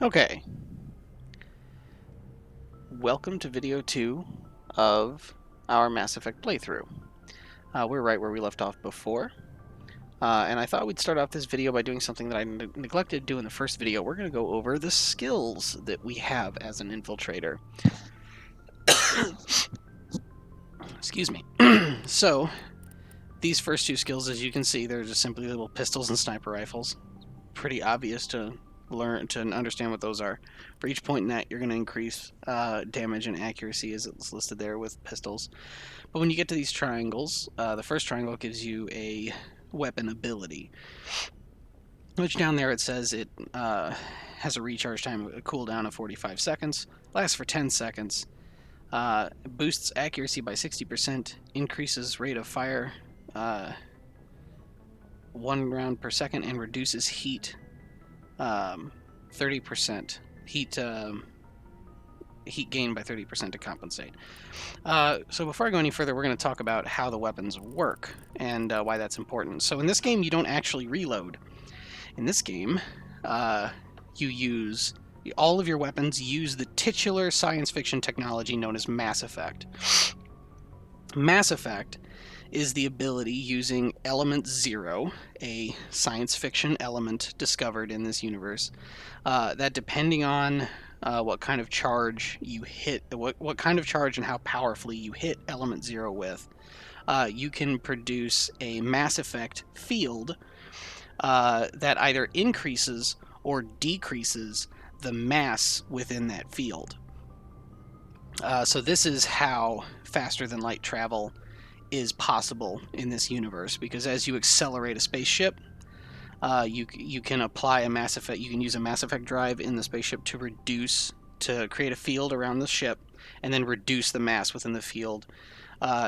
Okay, welcome to video 2 of our Mass Effect playthrough. We're right where we left off before, and I thought we'd start off this video by doing something that I neglected to do in the first video. We're going to go over the skills that we have as an infiltrator. Excuse me. So, these first two skills, as you can see, they're just simply little pistols and sniper rifles. Pretty obvious to learn to understand what those are. For each point in that, you're going to increase damage and accuracy as it's listed there with pistols. But when you get to these triangles, the first triangle gives you a weapon ability, which down there it says it has a recharge time, a cooldown of 45 seconds, lasts for 10 seconds, boosts accuracy by 60%, increases rate of fire 1 round per second, and reduces heat 30%. Heat gain by 30% to compensate. So before I go any further, we're going to talk about how the weapons work and why that's important. So in this game, you don't actually reload. In this game, you use all of your weapons use the titular science fiction technology known as Mass Effect. Mass Effect is the ability using Element Zero, a science fiction element discovered in this universe, that depending on what kind of charge you hit, what kind of charge and how powerfully you hit Element Zero with, you can produce a Mass Effect field that either increases or decreases the mass within that field. So this is how faster than light travel is possible in this universe, because as you accelerate a spaceship, you can apply a Mass Effect. You can use a Mass Effect drive in the spaceship to create a field around the ship, and then reduce the mass within the field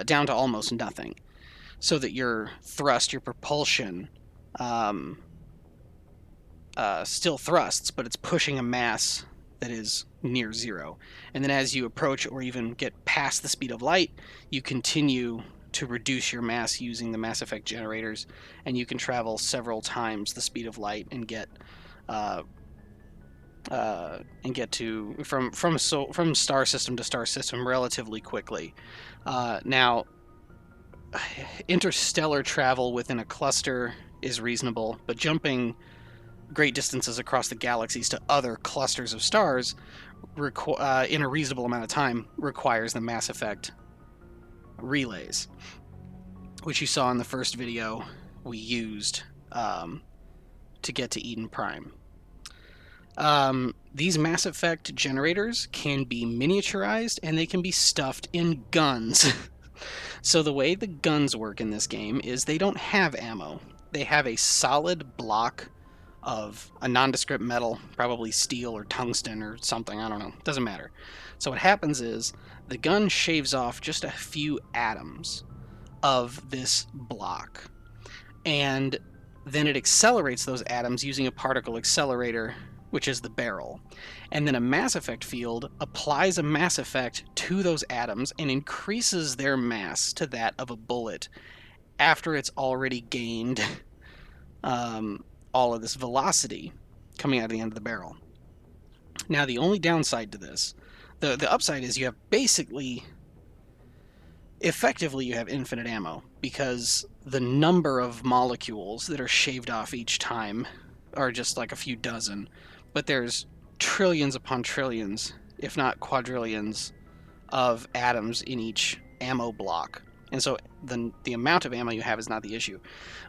down to almost nothing, so that your thrust, your propulsion, still thrusts, but it's pushing a mass that is near zero. And then as you approach or even get past the speed of light, you continue to reduce your mass using the Mass Effect generators, and you can travel several times the speed of light and get to from star system to star system relatively quickly. Now, interstellar travel within a cluster is reasonable, but jumping great distances across the galaxies to other clusters of stars in a reasonable amount of time requires the Mass Effect relays, which you saw in the first video we used to get to Eden Prime. These Mass Effect generators can be miniaturized, and they can be stuffed in guns. So the way the guns work in this game is they don't have ammo. They have a solid block of a nondescript metal, probably steel or tungsten or something, I don't know, doesn't matter. So what happens is the gun shaves off just a few atoms of this block, and then it accelerates those atoms using a particle accelerator, which is the barrel. And then a Mass Effect field applies a Mass Effect to those atoms and increases their mass to that of a bullet after it's already gained all of this velocity coming out of the end of the barrel. Now, the only downside to this, the upside is you have effectively you have infinite ammo, because the number of molecules that are shaved off each time are just like a few dozen, but there's trillions upon trillions, if not quadrillions, of atoms in each ammo block. And so the amount of ammo you have is not the issue.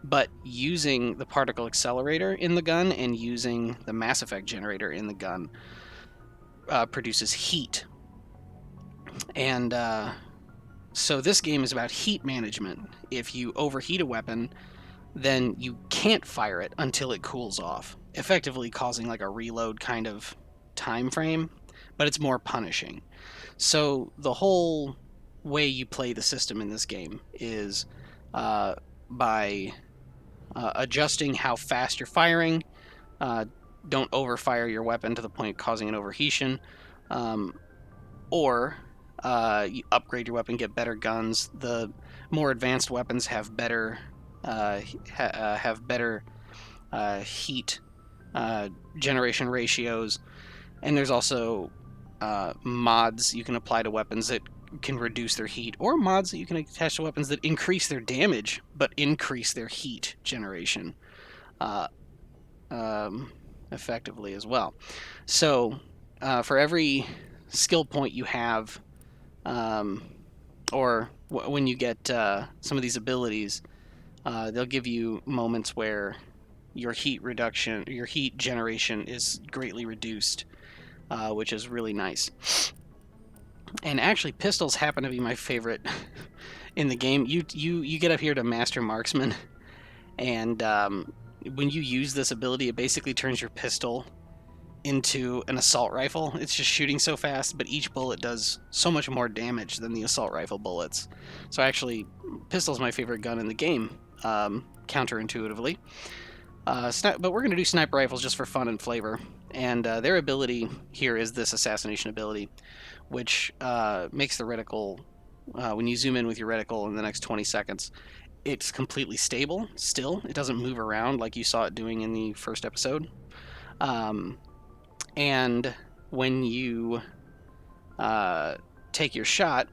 But using the particle accelerator in the gun and using the Mass Effect generator in the gun produces heat. And so this game is about heat management. If you overheat a weapon, then you can't fire it until it cools off, effectively causing like a reload kind of time frame, but it's more punishing. So the whole way you play the system in this game is by adjusting how fast you're firing. Don't overfire your weapon to the point of causing an overheating, or you upgrade your weapon, get better guns. The more advanced weapons have better heat generation ratios, And there's also mods you can apply to weapons that can reduce their heat, or mods that you can attach to weapons that increase their damage but increase their heat generation uh, effectively as well. So for every skill point you have, um, or when you get some of these abilities, they'll give you moments where your heat generation is greatly reduced, which is really nice. And actually, pistols happen to be my favorite in the game. You get up here to Master Marksman, and when you use this ability, it basically turns your pistol into an assault rifle. It's just shooting so fast, but each bullet does so much more damage than the assault rifle bullets. So actually, pistol's my favorite gun in the game, counterintuitively. But we're going to do sniper rifles just for fun and flavor. And their ability here is this assassination ability, which makes the reticle, when you zoom in with your reticle in the next 20 seconds, it's completely stable still. It doesn't move around like you saw it doing in the first episode. And when you take your shot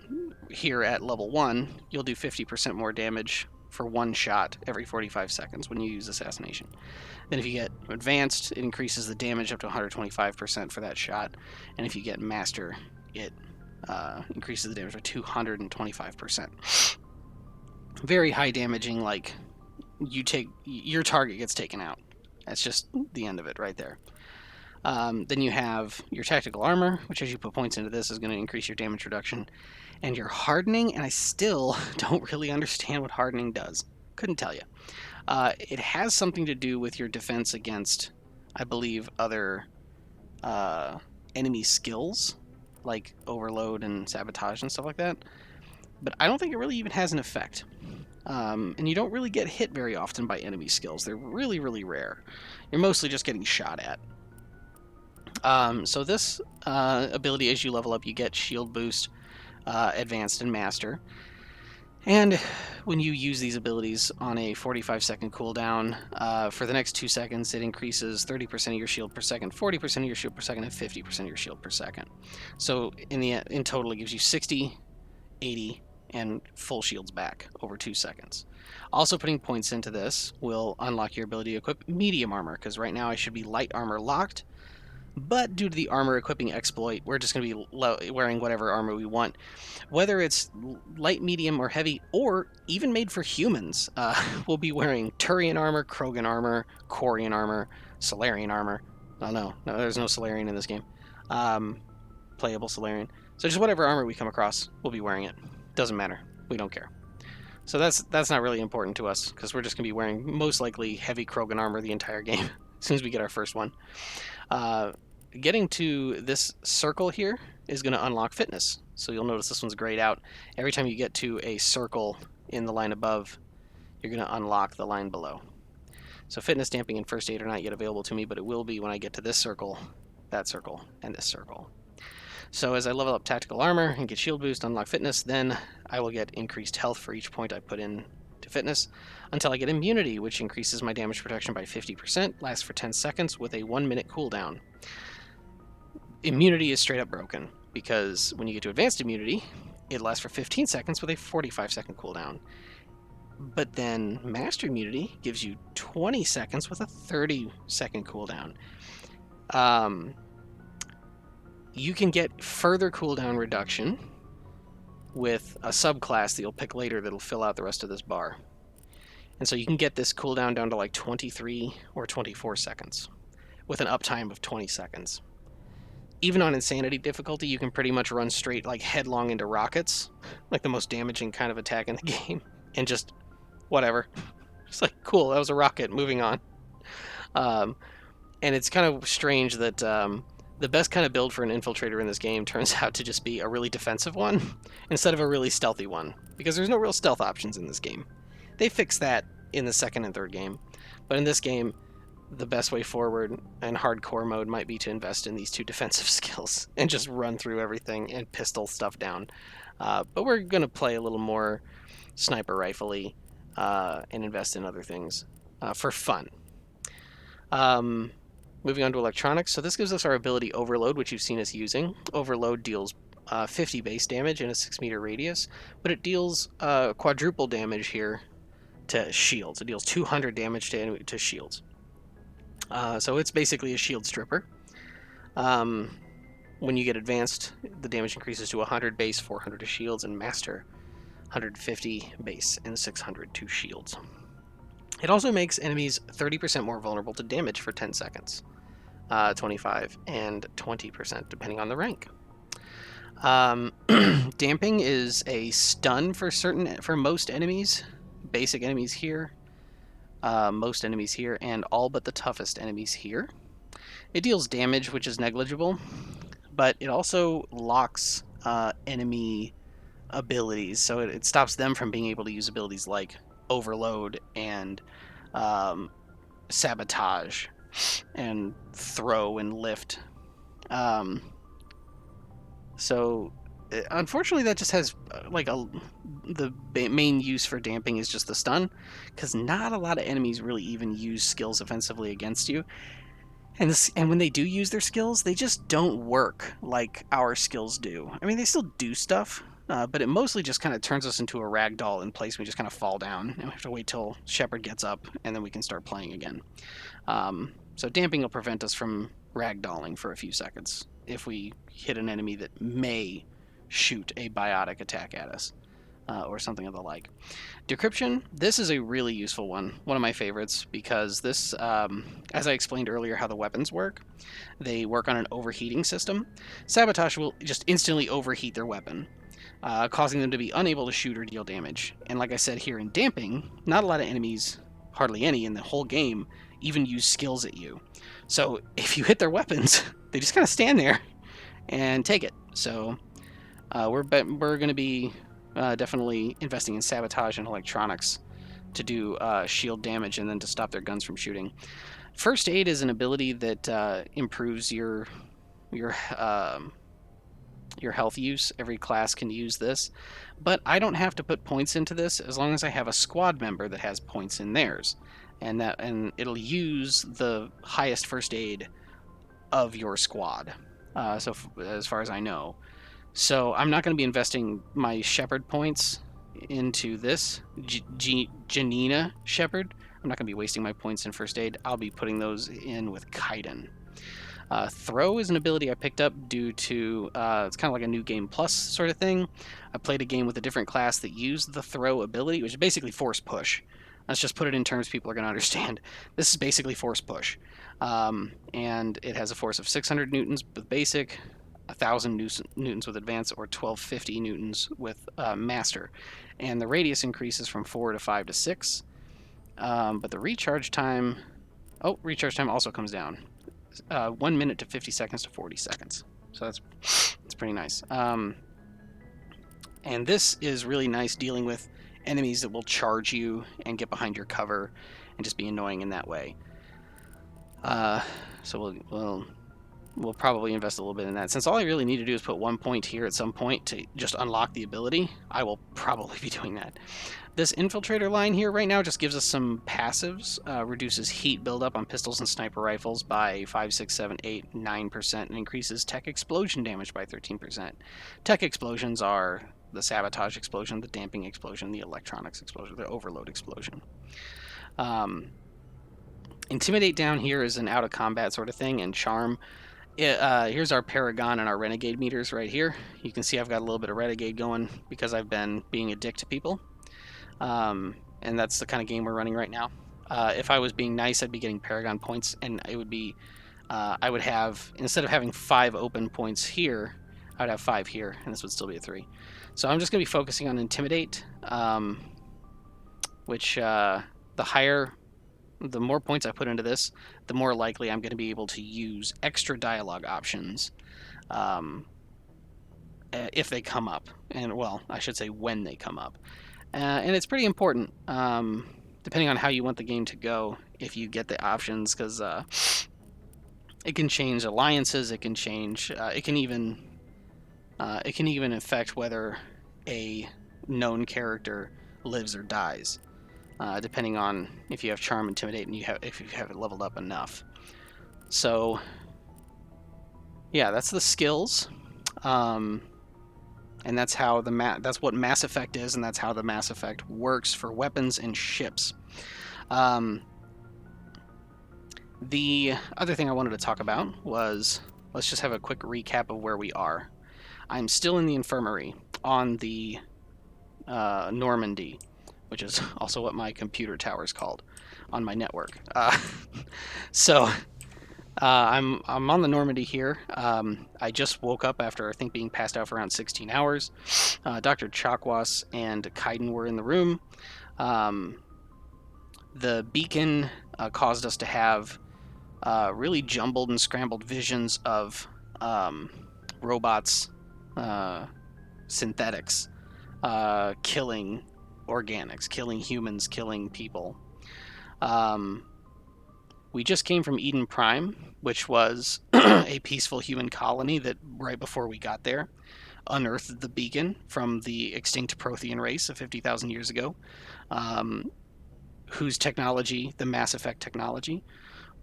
here at level 1, you'll do 50% more damage for one shot every 45 seconds when you use assassination. Then if you get advanced, it increases the damage up to 125% for that shot. And if you get master, it increases the damage by 225%. Very high damaging, like your target gets taken out. That's just the end of it right there. Then you have your tactical armor, which as you put points into this is going to increase your damage reduction, and your hardening, and I still don't really understand what hardening does. Couldn't tell you. It has something to do with your defense against, I believe, other enemy skills, like overload and sabotage and stuff like that. But I don't think it really even has an effect. And you don't really get hit very often by enemy skills. They're really, really rare. You're mostly just getting shot at. So this ability, as you level up, you get shield boost, advanced, and master. And when you use these abilities on a 45-second cooldown, for the next 2 seconds, it increases 30% of your shield per second, 40% of your shield per second, and 50% of your shield per second. So in total, it gives you 60, 80, and full shields back over 2 seconds. Also putting points into this will unlock your ability to equip medium armor, because right now I should be light armor locked. But due to the armor equipping exploit, we're just going to be wearing whatever armor we want. Whether it's light, medium, or heavy, or even made for humans, we'll be wearing Turian armor, Krogan armor, Quarian armor, Solarian armor. Oh, no, there's no Solarian in this game. Playable Solarian. So just whatever armor we come across, we'll be wearing it. Doesn't matter. We don't care. So that's not really important to us, because we're just going to be wearing most likely heavy Krogan armor the entire game, as soon as we get our first one. Getting to this circle here is going to unlock fitness. So you'll notice this one's grayed out. Every time you get to a circle in the line above, you're going to unlock the line below. So fitness, damping, and first aid are not yet available to me, but it will be when I get to this circle, that circle, and this circle. So as I level up tactical armor and get shield boost, unlock fitness, then I will get increased health for each point I put in to fitness, until I get immunity, which increases my damage protection by 50%, lasts for 10 seconds with a 1-minute cooldown. Immunity is straight up broken, because when you get to advanced immunity, it lasts for 15 seconds with a 45-second cooldown. But then master immunity gives you 20 seconds with a 30-second cooldown. You can get further cooldown reduction with a subclass that you'll pick later that'll fill out the rest of this bar. And so you can get this cooldown down to like 23 or 24 seconds with an uptime of 20 seconds. Even on insanity difficulty, you can pretty much run straight, like headlong into rockets, like the most damaging kind of attack in the game, and just whatever. It's like, cool, that was a rocket, moving on. And it's kind of strange that the best kind of build for an infiltrator in this game turns out to just be a really defensive one instead of a really stealthy one, because there's no real stealth options in this game. They fixed that in the second and third game, but in this game, the best way forward and hardcore mode might be to invest in these two defensive skills and just run through everything and pistol stuff down. But we're going to play a little more sniper rifle-y and invest in other things for fun. moving on to electronics. So this gives us our ability Overload, which you've seen us using. Overload deals 50 base damage in a 6-meter radius, but it deals quadruple damage here to shields. It deals 200 damage to shields. So it's basically a shield stripper. When you get advanced, the damage increases to 100 base, 400 to shields, and master 150 base and 600 to shields. It also makes enemies 30% more vulnerable to damage for 10 seconds, 25 and 20% depending on the rank. Damping is a stun for most enemies, basic enemies here, most enemies here, and all but the toughest enemies here. It deals damage, which is negligible, but it also locks enemy abilities, so it stops them from being able to use abilities like Overload and Sabotage and Throw and Lift. So unfortunately that just has the main use for damping is just the stun, because not a lot of enemies really even use skills offensively against you. And when they do use their skills, they just don't work like our skills do. I mean, they still do stuff, but it mostly just kind of turns us into a ragdoll in place. We just kind of fall down, and we have to wait till Shepard gets up, and then we can start playing again. So damping will prevent us from ragdolling for a few seconds if we hit an enemy that may shoot a biotic attack at us, or something of the like. Decryption, this is a really useful one of my favorites, because this, as I explained earlier how the weapons work, they work on an overheating system. Sabotage will just instantly overheat their weapon, causing them to be unable to shoot or deal damage. And like I said here in damping, not a lot of enemies, hardly any in the whole game, even use skills at you. So if you hit their weapons, they just kind of stand there and take it. So we're going to be definitely investing in sabotage and electronics to do shield damage and then to stop their guns from shooting. First aid is an ability that improves your health use. Every class can use this, but I don't have to put points into this as long as I have a squad member that has points in theirs, and it'll use the highest first aid of your squad. So as far as I know. So I'm not going to be investing my Shepard points into this. Janina Shepard. I'm not going to be wasting my points in first aid. I'll be putting those in with Kaiden. Throw is an ability I picked up due to, it's kind of like a new game plus sort of thing. I played a game with a different class that used the throw ability, which is basically force push. Let's just put it in terms people are going to understand. This is basically force push. And it has a force of 600 newtons with basic, 1,000 newtons with advance, or 1,250 newtons with master. And the radius increases from 4 to 5 to 6. But the recharge time also comes down. 1 minute to 50 seconds to 40 seconds. So that's pretty nice. And this is really nice dealing with enemies that will charge you and get behind your cover and just be annoying in that way. So we'll probably invest a little bit in that. Since all I really need to do is put 1 point here at some point to just unlock the ability, I will probably be doing that. This infiltrator line here right now just gives us some passives, reduces heat buildup on pistols and sniper rifles by 5, 6, 7, 8, 9%, and increases tech explosion damage by 13%. Tech explosions are the sabotage explosion, the damping explosion, the electronics explosion, the overload explosion. Intimidate down here is an out of combat sort of thing, and charm. Here's our Paragon and our Renegade meters right here. You can see I've got a little bit of Renegade going because I've been being a dick to people. And that's the kind of game we're running right now. If I was being nice, I'd be getting Paragon points, and it would be, I would have, instead of having 5 open points here, I would have 5 here, and this would still be a 3. So I'm just going to be focusing on Intimidate, which the more points I put into this, the more likely I'm going to be able to use extra dialogue options if they come up. And, well, I should say when they come up. And it's pretty important, depending on how you want the game to go, if you get the options, because it can change alliances, it can change, it can even affect whether a known character lives or dies. Depending on if you have Charm, Intimidate, and if you have it leveled up enough. So, yeah, that's the skills. And that's how that's what Mass Effect is, and that's how the Mass Effect works for weapons and ships. The other thing I wanted to talk about was, let's just have a quick recap of where we are. I'm still in the infirmary on the Normandy, which is also what my computer tower is called on my network. So I'm on the Normandy here. I just woke up after, I think, being passed out for around 16 hours. Dr. Chakwas and Kaiden were in the room. The beacon caused us to have really jumbled and scrambled visions of robots, synthetics, killing organics, killing humans, killing people. We just came from Eden Prime, which was a peaceful human colony that, right before we got there, unearthed the beacon from the extinct Prothean race of 50,000 years ago, whose technology, the Mass Effect technology,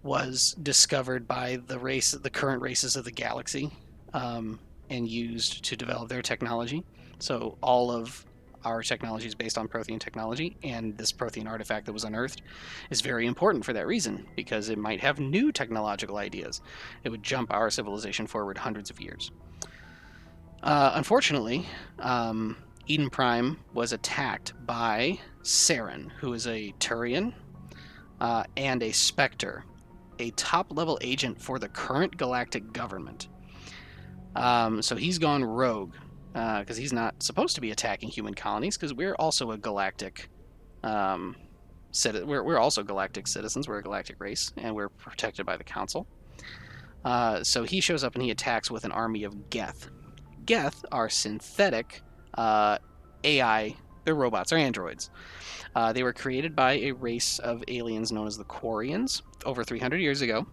was discovered by the current races of the galaxy, and used to develop their technology. So all of our technology is based on Prothean technology, and this Prothean artifact that was unearthed is very important for that reason, because it might have new technological ideas. It would jump our civilization forward hundreds of years. Unfortunately, Eden Prime was attacked by Saren, who is a Turian and a Spectre, a top-level agent for the current galactic government. So he's gone rogue, because he's not supposed to be attacking human colonies, because we're also a galactic we're also galactic citizens. We're a galactic race, and we're protected by the Council. So he shows up and he attacks with an army of Geth. Geth are synthetic AI. They're robots, they're androids. They were created by a race of aliens known as the Quarians over 300 years ago.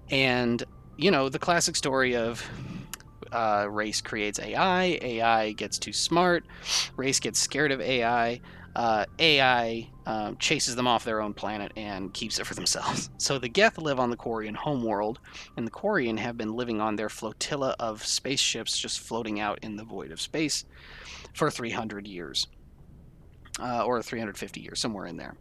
And, you know, the classic story of race creates AI, AI gets too smart, race gets scared of AI, AI chases them off their own planet and keeps it for themselves. So the Geth live on the Quarian homeworld, and the Quarian have been living on their flotilla of spaceships just floating out in the void of space for 300 years. Or 350 years, somewhere in there.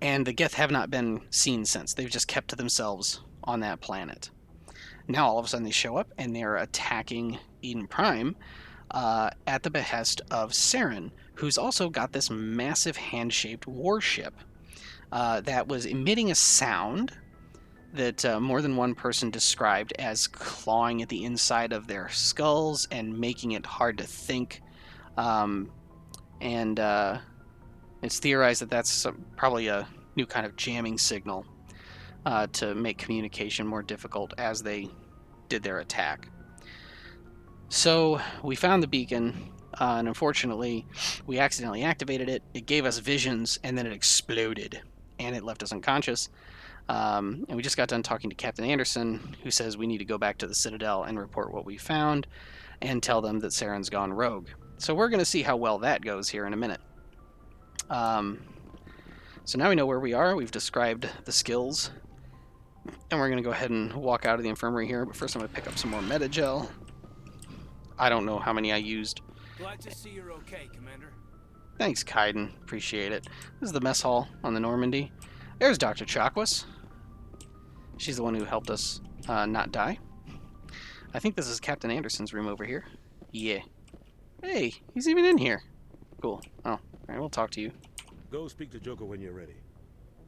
And the Geth have not been seen since. They've just kept to themselves on that planet. Now all of a sudden they show up and they're attacking Eden Prime at the behest of Saren, who's also got this massive hand-shaped warship that was emitting a sound that more than one person described as clawing at the inside of their skulls and making it hard to think. And it's theorized that that's probably a new kind of jamming signal to make communication more difficult as they did their attack. So we found the beacon, and unfortunately, we accidentally activated it. It gave us visions, and then it exploded, and it left us unconscious. And we just got done talking to Captain Anderson, who says we need to go back to the Citadel and report what we found, and tell them that Saren's gone rogue. So we're going to see how well that goes here in a minute. So now we know where we are. We've described the skills, and we're going to go ahead and walk out of the infirmary here. But first I'm going to pick up some more Metagel. I don't know how many I used. Glad to see you're okay, Commander. Thanks, Kaiden. Appreciate it. This is the mess hall on the Normandy. There's Dr. Chakwas. She's the one who helped us not die. I think this is Captain Anderson's room over here. Yeah. Hey, he's even in here. Cool. Oh, all right, we'll talk to you. Go speak to Joker when you're ready.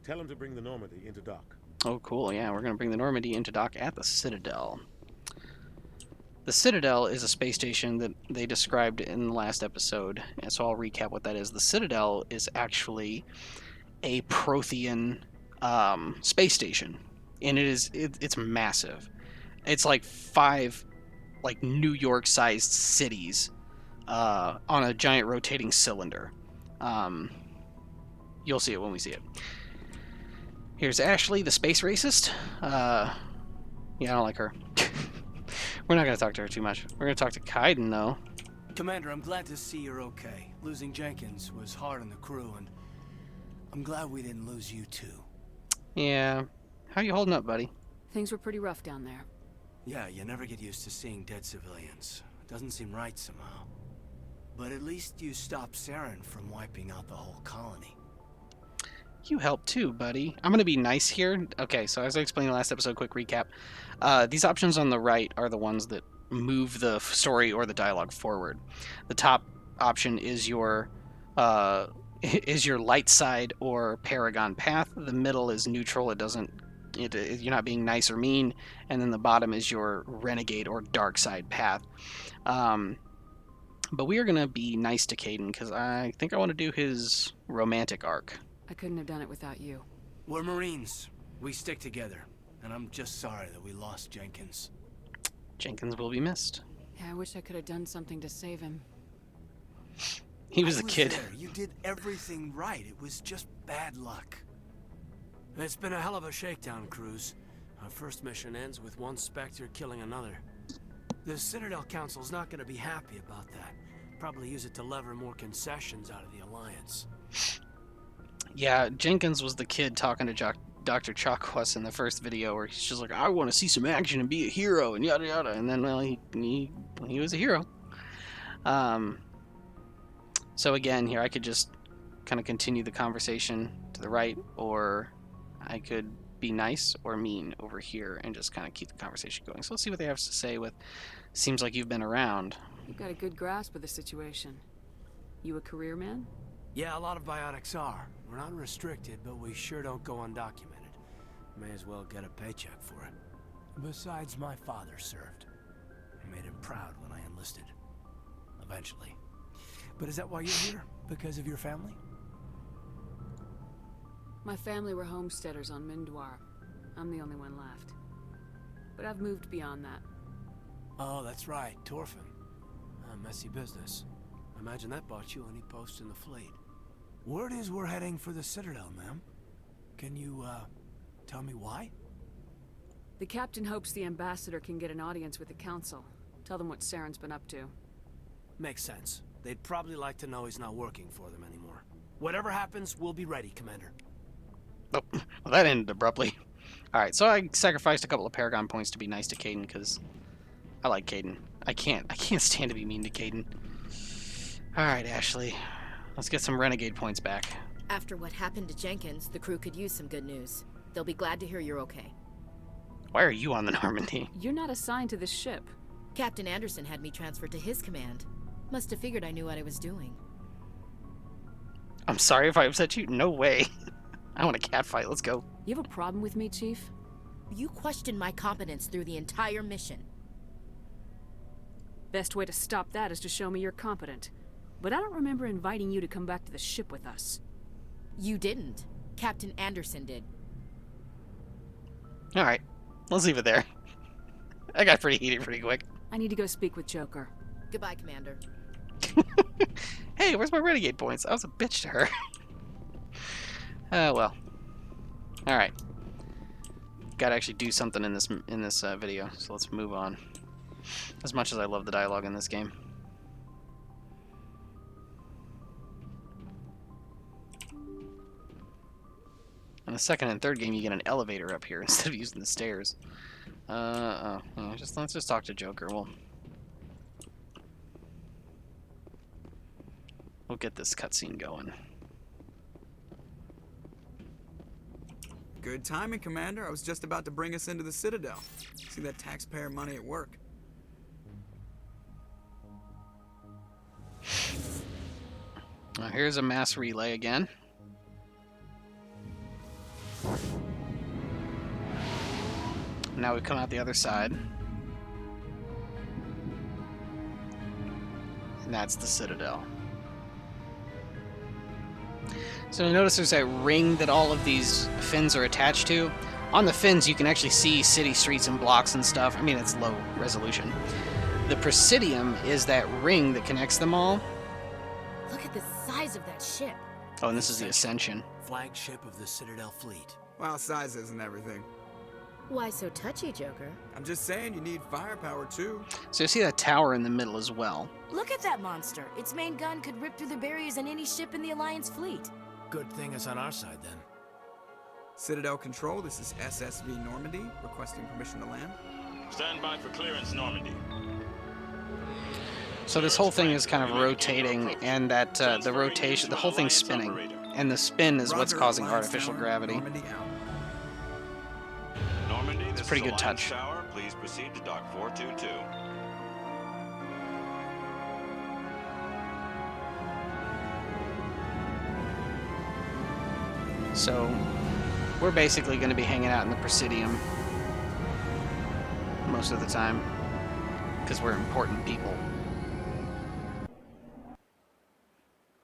Tell him to bring the Normandy into dock. Oh, cool. Yeah, we're going to bring the Normandy into dock at the Citadel. The Citadel is a space station that they described in the last episode, and so I'll recap what that is. The Citadel is actually a Prothean space station, and it's massive. It's like 5 New York-sized cities on a giant rotating cylinder. You'll see it when we see it. Here's Ashley, the space racist. Yeah, I don't like her. We're not going to talk to her too much. We're going to talk to Kaiden, though. Commander, I'm glad to see you're okay. Losing Jenkins was hard on the crew, and I'm glad we didn't lose you too. Yeah. How you holding up, buddy? Things were pretty rough down there. Yeah, you never get used to seeing dead civilians. It doesn't seem right somehow. But at least you stopped Saren from wiping out the whole colony. You helped too, buddy. I'm going to be nice here. Okay, so as I explained in the last episode, quick recap. These options on the right are the ones that move the story or the dialogue forward. The top option is your light side or paragon path. The middle is neutral. You're not being nice or mean. And then the bottom is your renegade or dark side path. But we are going to be nice to Caden because I think I want to do his romantic arc. I couldn't have done it without you. We're Marines. We stick together. And I'm just sorry that we lost Jenkins. Jenkins will be missed. Yeah, I wish I could have done something to save him. He was I a kid. There. You did everything right. It was just bad luck. It's been a hell of a shakedown, Cruz. Our first mission ends with one Spectre killing another. The Citadel Council's not going to be happy about that. Probably use it to lever more concessions out of the Alliance. Yeah, Jenkins was the kid talking to Dr. Chakwas in the first video where he's just like, I want to see some action and be a hero and yada yada. And then, well, he was a hero. So again, here I could just kind of continue the conversation to the right, or I could be nice or mean over here and just kind of keep the conversation going. So let's see what they have to say with, seems like you've been around. You've got a good grasp of the situation. You a career man? Yeah, a lot of biotics are. We're not restricted, but we sure don't go undocumented. May as well get a paycheck for it. Besides, my father served. I made him proud when I enlisted. Eventually. But is that why you're here? Because of your family? My family were homesteaders on Mindwar. I'm the only one left. But I've moved beyond that. Oh, that's right, Torfin. A messy business. Imagine that bought you any post in the fleet. Word is we're heading for the Citadel, ma'am. Can you, tell me why? The captain hopes the ambassador can get an audience with the council. Tell them what Saren's been up to. Makes sense. They'd probably like to know he's not working for them anymore. Whatever happens, we'll be ready, Commander. Oh, well, that ended abruptly. Alright, so I sacrificed a couple of Paragon points to be nice to Caden, because I like Caden. I can't stand to be mean to Caden. Alright, Ashley. Let's get some Renegade points back. After what happened to Jenkins, the crew could use some good news. They'll be glad to hear you're okay. Why are you on the Normandy? You're not assigned to this ship. Captain Anderson had me transferred to his command. Must have figured I knew what I was doing. I'm sorry if I upset you. No way. I want a catfight. Let's go. You have a problem with me, Chief? You questioned my competence through the entire mission. Best way to stop that is to show me you're competent. But I don't remember inviting you to come back to the ship with us. You didn't. Captain Anderson did. Alright. Let's leave it there. I got pretty heated pretty quick. I need to go speak with Joker. Goodbye, Commander. Hey, where's my Renegade points? I was a bitch to her. Well. Alright. Gotta actually do something in this video, so let's move on. As much as I love the dialogue in this game. In the second and third game, you get an elevator up here instead of using the stairs. Yeah, let's just talk to Joker. We'll get this cutscene going. Good timing, Commander. I was just about to bring us into the Citadel. See that taxpayer money at work. Now here's a mass relay again. Now we come out the other side. And that's the Citadel. So you'll notice there's that ring that all of these fins are attached to. On the fins you can actually see city streets and blocks and stuff. I mean, it's low resolution. The Presidium is that ring that connects them all. Look at the size of that ship. Oh, and this is the Ascension. Flagship of the Citadel fleet. Well, size isn't everything. Why so touchy, Joker? I'm just saying you need firepower, too. So you see that tower in the middle as well. Look at that monster. Its main gun could rip through the barriers in any ship in the Alliance fleet. Good thing it's on our side, then. Citadel Control, this is SSV Normandy, requesting permission to land. Stand by for clearance, Normandy. So this whole thing is kind of rotating, and that the rotation, the whole thing's spinning, and the spin is what's Roger, causing Alliance artificial Tower, gravity. Normandy out. Normandy, this a pretty is good Alliance touch. Tower. Please proceed to dock 422. So we're basically going to be hanging out in the Presidium most of the time because we're important people.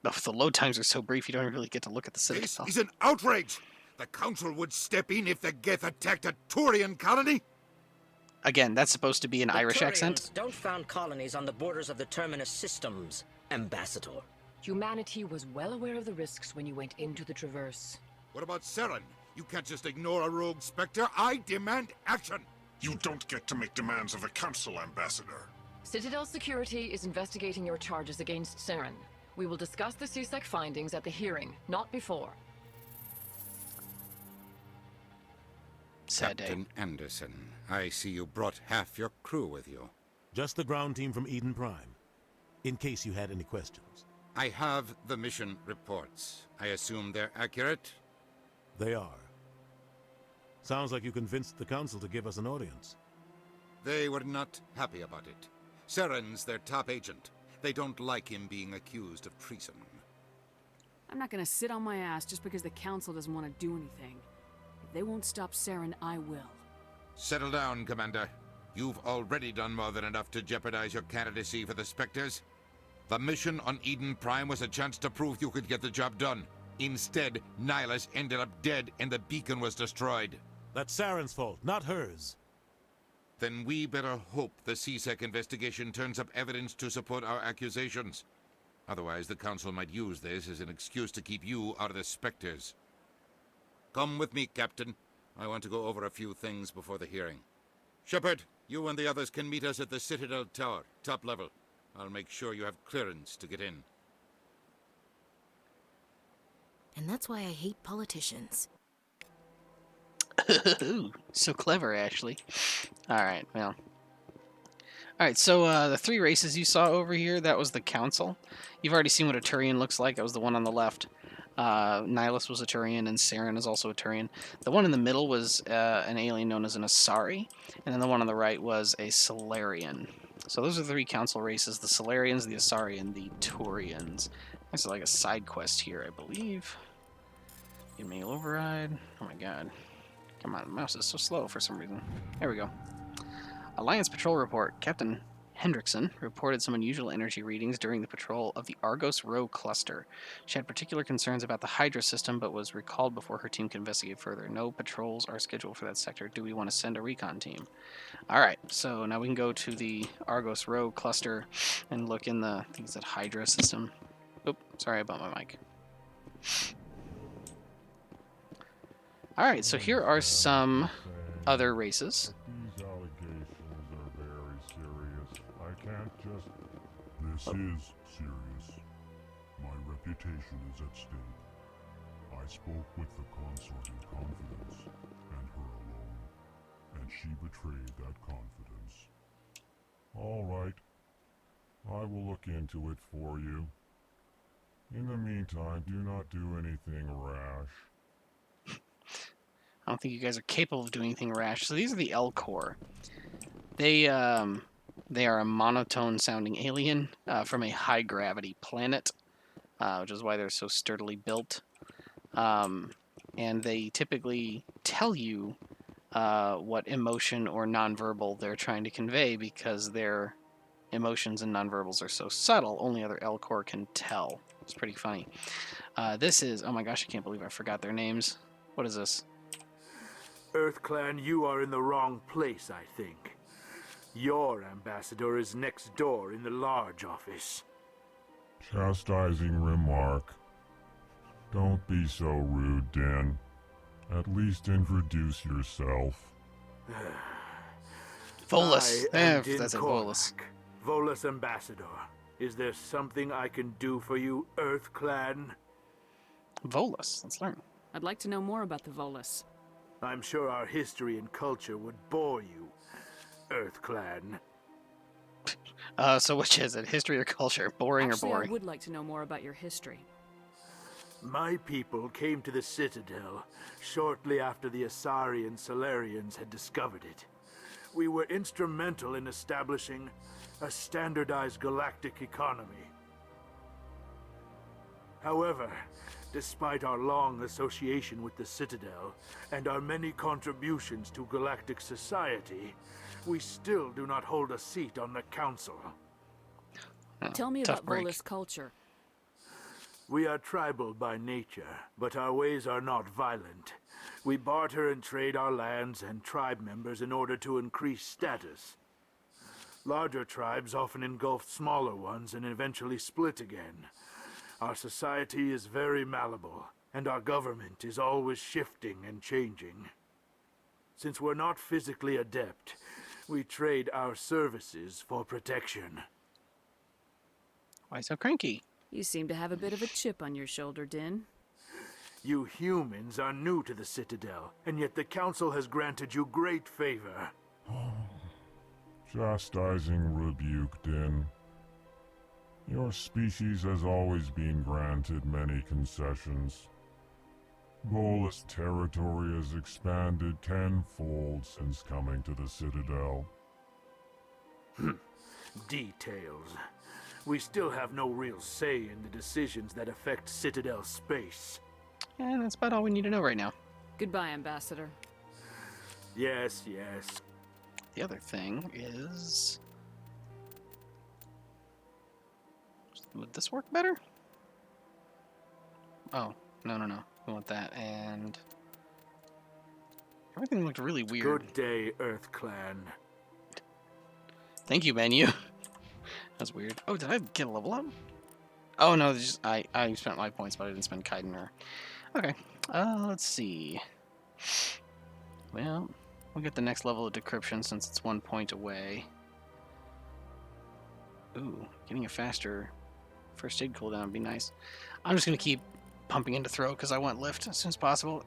The load times are so brief you don't really get to look at the This Citadel. is an outrage! The Council would step in if the Geth attacked a Turian colony? Again, that's supposed to be an The Irish Turians accent. don't found colonies on the borders of the Terminus systems, Ambassador. Humanity was well aware of the risks when you went into the Traverse. What about Seren? You can't just ignore a rogue Spectre. I demand action! You don't get to make demands of the Council, Ambassador. Citadel Security is investigating your charges against Saren. We will discuss the CSEC findings at the hearing, not before. Sad day. Captain Anderson, I see you brought half your crew with you. Just the ground team from Eden Prime, in case you had any questions. I have the mission reports. I assume they're accurate? They are. Sounds like you convinced the Council to give us an audience. They were not happy about it. Seren's their top agent. They don't like him being accused of treason. I'm not gonna sit on my ass just because the Council doesn't want to do anything. If they won't stop Saren, I will. Settle down, Commander. You've already done more than enough to jeopardize your candidacy for the Spectres. The mission on Eden Prime was a chance to prove you could get the job done. Instead, Nihilus ended up dead and the beacon was destroyed. That's Saren's fault, not hers. Then we better hope the CSEC investigation turns up evidence to support our accusations. Otherwise, the Council might use this as an excuse to keep you out of the Spectres. Come with me, Captain. I want to go over a few things before the hearing. Shepard, you and the others can meet us at the Citadel Tower, top level. I'll make sure you have clearance to get in. And that's why I hate politicians. Ooh, so clever, Ashley. Alright, well. Alright, so the three races you saw over here, that was the Council. You've already seen what a Turian looks like. That was the one on the left. Nihilus was a Turian, and Saren is also a Turian. The one in the middle was an alien known as an Asari, and then the one on the right was a Solarian. So those are the three Council races, the Solarians, the Asari, and the Turians. This is like a side quest here, I believe. Give me an override. Oh my god. Come on, the mouse is so slow for some reason. There we go. Alliance Patrol Report. Captain Hendrickson reported some unusual energy readings during the patrol of the Argos Row cluster. She had particular concerns about the Hydra system, but was recalled before her team could investigate further. No patrols are scheduled for that sector. Do we want to send a recon team? Alright, so now we can go to the Argos Row cluster and look in the, I think it's that Hydra system. Oop, sorry about my mic. Alright, so here are some other races. These allegations are very serious. I can't just... This is serious. My reputation is at stake. I spoke with the consort in confidence, and her alone, and she betrayed that confidence. All right. I will look into it for you. In the meantime, do not do anything rash. I don't think you guys are capable of doing anything rash. So these are the L Corps. They are a monotone-sounding alien from a high-gravity planet, which is why they're so sturdily built. And they typically tell you what emotion or nonverbal they're trying to convey because their emotions and nonverbals are so subtle, only other L Corps can tell. It's pretty funny. This is... Oh my gosh, I can't believe I forgot their names. What is this? EarthClan, you are in the wrong place, I think. Your ambassador is next door in the large office. Chastising remark. Don't be so rude, Den. At least introduce yourself. Volus. I am That's a Din Volus. Korvac, Volus ambassador. Is there something I can do for you, EarthClan? Volus. Let's learn. I'd like to know more about the Volus. I'm sure our history and culture would bore you, Earth Clan. So which is it? History or culture? Boring Actually, or boring? I would like to know more about your history. My people came to the Citadel shortly after the Asari Solarians had discovered it. We were instrumental in establishing a standardized galactic economy. However, despite our long association with the Citadel and our many contributions to galactic society, we still do not hold a seat on the Council. Tell me tough about break. Volus culture. We are tribal by nature, but our ways are not violent. We barter and trade our lands and tribe members in order to increase status. Larger tribes often engulf smaller ones and eventually split again. Our society is very malleable, and our government is always shifting and changing. Since we're not physically adept, we trade our services for protection. Why so cranky? You seem to have a bit of a chip on your shoulder, Din. You humans are new to the Citadel, and yet the Council has granted you great favor. Chastising rebuke, Din. Your species has always been granted many concessions. Volus territory has expanded tenfold since coming to the Citadel. Details. We still have no real say in the decisions that affect Citadel space. And that's about all we need to know right now. Goodbye, Ambassador. Yes, yes. The other thing is... Would this work better? Oh, no. We want that, and... Everything looked really weird. Good day, Earth Clan. Thank you, menu. That's weird. Oh, did I get a level up? Oh, no, just, I spent life points, but I didn't spend Kaiden or... Okay, let's see. Well, we'll get the next level of decryption since it's 1 point away. Ooh, getting a faster first aid cooldown would be nice. I'm just going to keep pumping into throw because I want lift as soon as possible.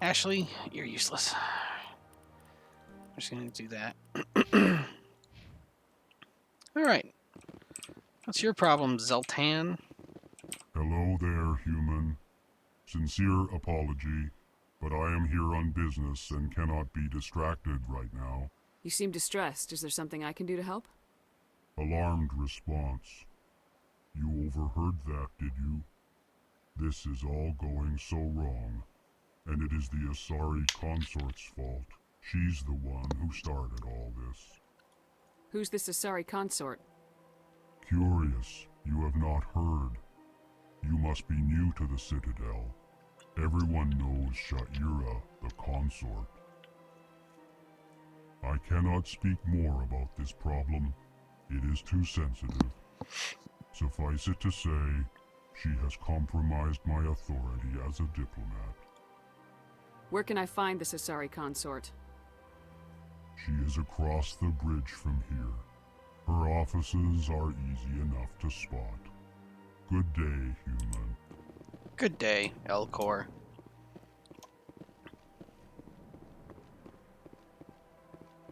Ashley, you're useless. I'm just going to do that. Alright. What's your problem, Zeltan? Hello there, human. Sincere apology, but I am here on business and cannot be distracted right now. You seem distressed. Is there something I can do to help? Alarmed response. You overheard that, did you? This is all going so wrong, and it is the Asari consort's fault. She's the one who started all this. Who's this Asari consort? Curious, you have not heard. You must be new to the Citadel. Everyone knows Sha'ira, the consort. I cannot speak more about this problem. It is too sensitive. Suffice it to say, she has compromised my authority as a diplomat. Where can I find this Asari consort? She is across the bridge from here. Her offices are easy enough to spot. Good day, human. Good day, Elcor.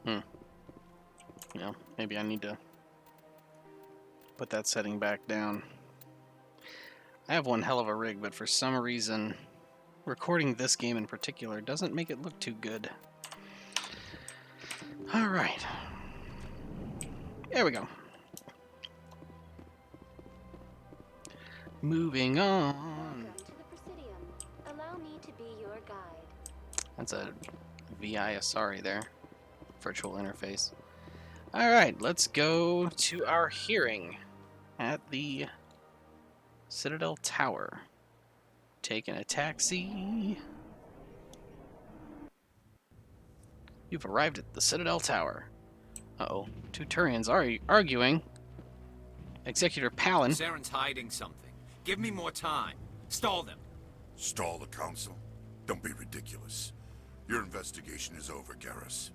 Yeah, maybe I need to put that setting back down. I have one hell of a rig, but for some reason, recording this game in particular doesn't make it look too good. Alright. There we go. Moving on. Welcome to the Presidium. Allow me to be your guide. That's a VI Asari there. Virtual interface. Alright, let's go to our hearing at the Citadel Tower. Taking a taxi. You've arrived at the Citadel Tower. Uh-oh. Two Turians are arguing. Executor Palin. Saren's hiding something. Give me more time. Stall them. Stall the Council? Don't be ridiculous. Your investigation is over, Garrus.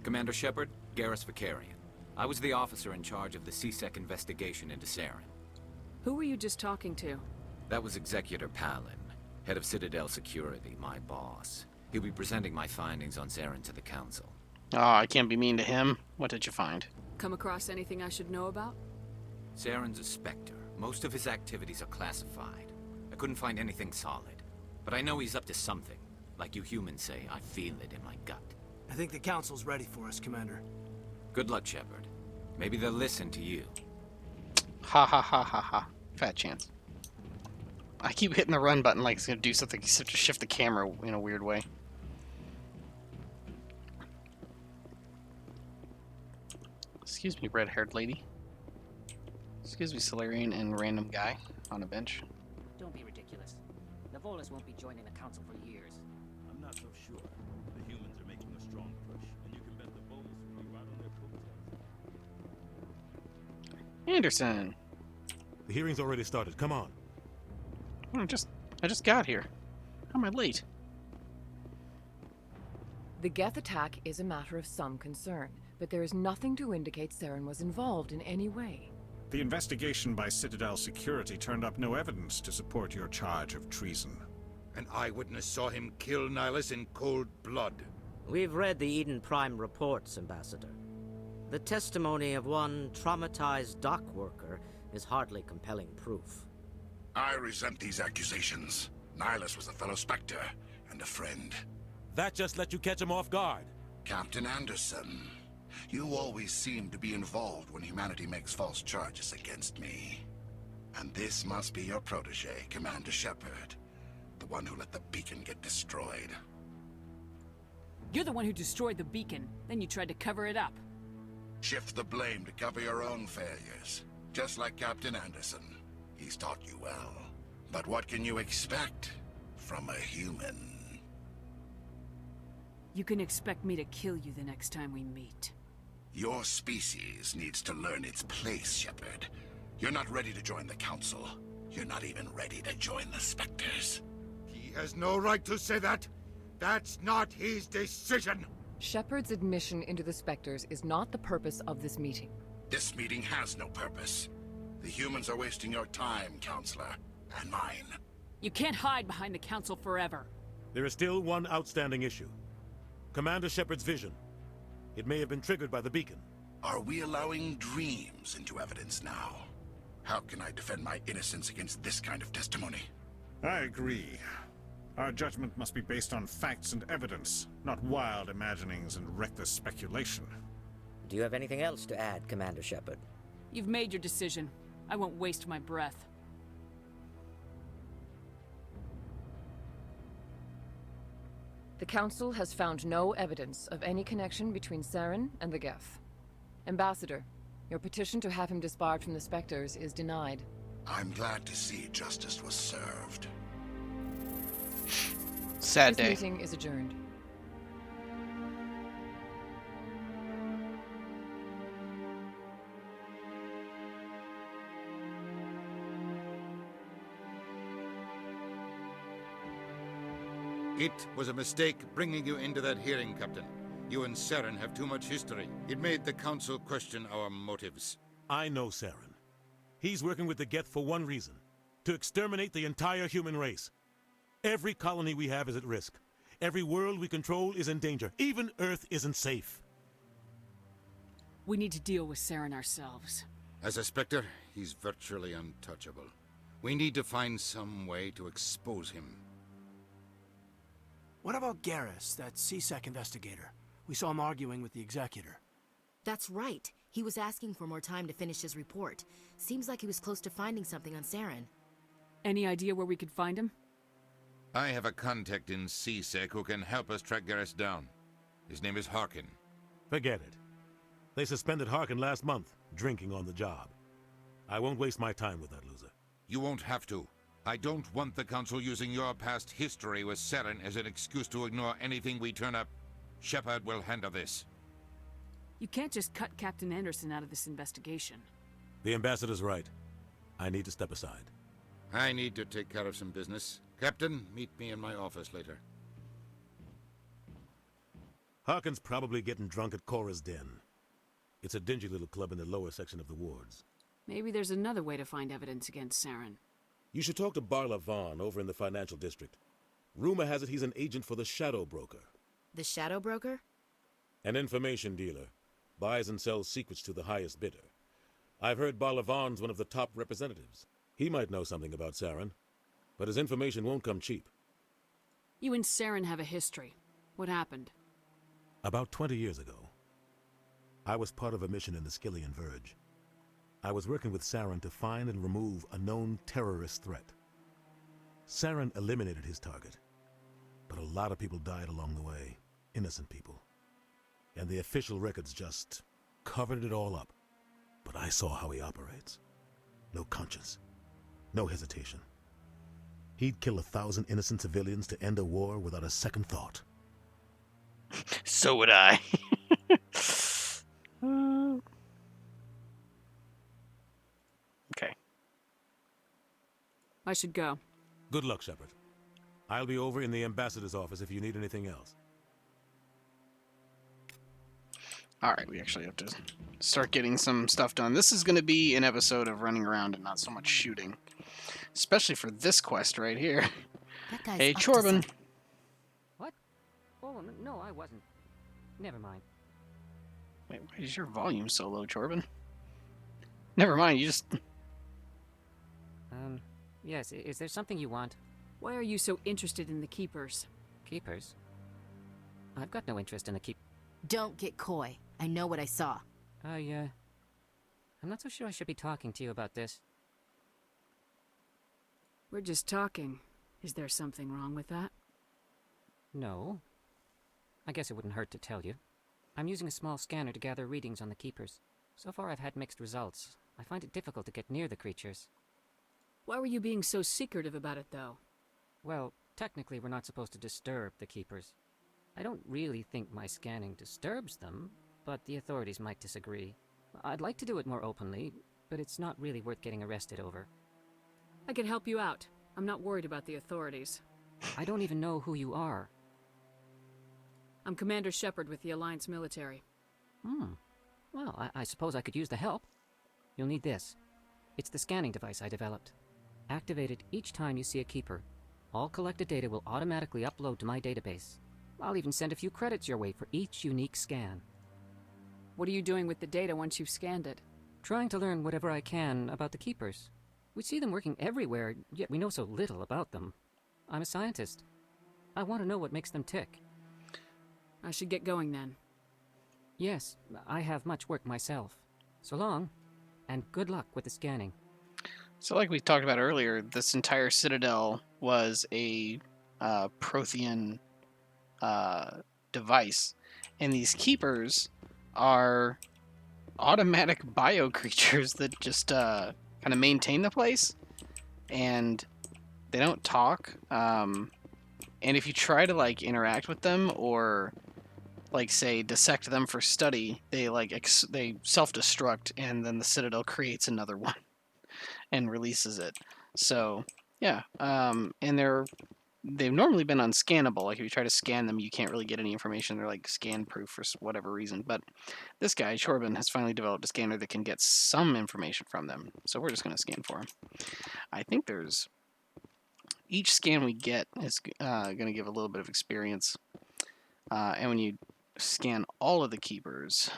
Commander Shepard, Garrus Vicarian. I was the officer in charge of the CSEC investigation into Saren. Who were you just talking to? That was Executor Palin, head of Citadel Security, my boss. He'll be presenting my findings on Saren to the Council. Oh, I can't be mean to him. What did you find? Come across anything I should know about? Saren's a Spectre. Most of his activities are classified. I couldn't find anything solid. But I know he's up to something. Like you humans say, I feel it in my gut. I think the Council's ready for us, Commander. Good luck, Shepard. Maybe they'll listen to you. Ha ha ha ha ha. Fat chance. I keep hitting the run button like it's gonna do something except to shift the camera in a weird way. Excuse me, red-haired lady. Excuse me, Solarian and random guy on a bench. Don't be ridiculous. The Volus won't be joining the Council for years. I'm not so sure. The humans are making a strong push, and you can bet the Volus will be right on their coattails. Anderson. The hearing's already started. Come on. I just got here. How am I late? The Geth attack is a matter of some concern, but there is nothing to indicate Saren was involved in any way. The investigation by Citadel Security turned up no evidence to support your charge of treason. An eyewitness saw him kill Nihilus in cold blood. We've read the Eden Prime reports, Ambassador. The testimony of one traumatized dock worker is hardly compelling proof. I resent these accusations. Nihilus was a fellow Spectre and a friend. That just let you catch him off guard. Captain Anderson, you always seem to be involved when humanity makes false charges against me. And this must be your protege, Commander Shepard. The one who let the beacon get destroyed. You're the one who destroyed the beacon, then you tried to cover it up. Shift the blame to cover your own failures. Just like Captain Anderson. He's taught you well. But what can you expect from a human? You can expect me to kill you the next time we meet. Your species needs to learn its place, Shepard. You're not ready to join the Council. You're not even ready to join the Spectres. He has no right to say that. That's not his decision. Shepard's admission into the Spectres is not the purpose of this meeting. This meeting has no purpose. The humans are wasting your time, Counselor, and mine. You can't hide behind the Council forever. There is still one outstanding issue. Commander Shepard's vision. It may have been triggered by the beacon. Are we allowing dreams into evidence now? How can I defend my innocence against this kind of testimony? I agree. Our judgment must be based on facts and evidence, not wild imaginings and reckless speculation. Do you have anything else to add, Commander Shepard? You've made your decision. I won't waste my breath. The Council has found no evidence of any connection between Saren and the Geth. Ambassador, your petition to have him disbarred from the Spectres is denied. I'm glad to see justice was served. Sad day. This meeting is adjourned. It was a mistake bringing you into that hearing, Captain. You and Saren have too much history. It made the Council question our motives. I know Saren. He's working with the Geth for one reason. To exterminate the entire human race. Every colony we have is at risk. Every world we control is in danger. Even Earth isn't safe. We need to deal with Saren ourselves. As a Spectre, he's virtually untouchable. We need to find some way to expose him. What about Garrus, that CSEC investigator? We saw him arguing with the Executor. That's right. He was asking for more time to finish his report. Seems like he was close to finding something on Saren. Any idea where we could find him? I have a contact in CSEC who can help us track Garrus down. His name is Harkin. Forget it. They suspended Harkin last month, drinking on the job. I won't waste my time with that loser. You won't have to. I don't want the Council using your past history with Saren as an excuse to ignore anything we turn up. Shepard will handle this. You can't just cut Captain Anderson out of this investigation. The Ambassador's right. I need to step aside. I need to take care of some business. Captain, meet me in my office later. Harkin's probably getting drunk at Cora's den. It's a dingy little club in the lower section of the wards. Maybe there's another way to find evidence against Saren. You should talk to Barla Vaughn over in the financial district. Rumor has it he's an agent for the Shadow Broker. The Shadow Broker? An information dealer. Buys and sells secrets to the highest bidder. I've heard Barla Vaughn's one of the top representatives. He might know something about Saren, but his information won't come cheap. You and Saren have a history. What happened? About 20 years ago, I was part of a mission in the Skillian Verge. I was working with Saren to find and remove a known terrorist threat. Saren eliminated his target, but a lot of people died along the way, innocent people. And the official records just covered it all up. But I saw how he operates. No conscience, no hesitation. He'd kill 1,000 innocent civilians to end a war without a second thought. So would I. Okay. I should go. Good luck, Shepard. I'll be over in the ambassador's office if you need anything else. Alright, we actually have to start getting some stuff done. This is going to be an episode of running around and not so much shooting. Especially for this quest right here. That guy's Hey, up to Chorbin. something. What? Oh, no, I wasn't. Never mind. Wait, why is your volume so low, Chorbin? Never mind, you just... Yes, is there something you want? Why are you so interested in the Keepers? Keepers? I've got no interest in the keep... Don't get coy. I know what I saw. I'm not so sure I should be talking to you about this. We're just talking. Is there something wrong with that? No. I guess it wouldn't hurt to tell you. I'm using a small scanner to gather readings on the Keepers. So far I've had mixed results. I find it difficult to get near the creatures. Why were you being so secretive about it, though? Well, technically we're not supposed to disturb the Keepers. I don't really think my scanning disturbs them, but the authorities might disagree. I'd like to do it more openly, but it's not really worth getting arrested over. I can help you out. I'm not worried about the authorities. I don't even know who you are. I'm Commander Shepard with the Alliance military. Well, I suppose I could use the help. You'll need this. It's the scanning device I developed. Activate it each time you see a Keeper. All collected data will automatically upload to my database. I'll even send a few credits your way for each unique scan. What are you doing with the data once you've scanned it? Trying to learn whatever I can about the Keepers. We see them working everywhere, yet we know so little about them. I'm a scientist. I want to know what makes them tick. I should get going then. Yes, I have much work myself. So long, and good luck with the scanning. So like we talked about earlier, this entire Citadel was a Prothean device. And these Keepers are automatic bio creatures that just kind of maintain the place. And they don't talk. And if you try to like interact with them or like say dissect them for study, they like they self-destruct, and then the Citadel creates another one and releases it. So yeah, and they've normally been unscannable. Like if you try to scan them, you can't really get any information. They're like scan proof for whatever reason. But this guy Chorbin has finally developed a scanner that can get some information from them. So we're just going to scan for him. I think there's each scan we get is going to give a little bit of experience. And when you scan all of the Keepers,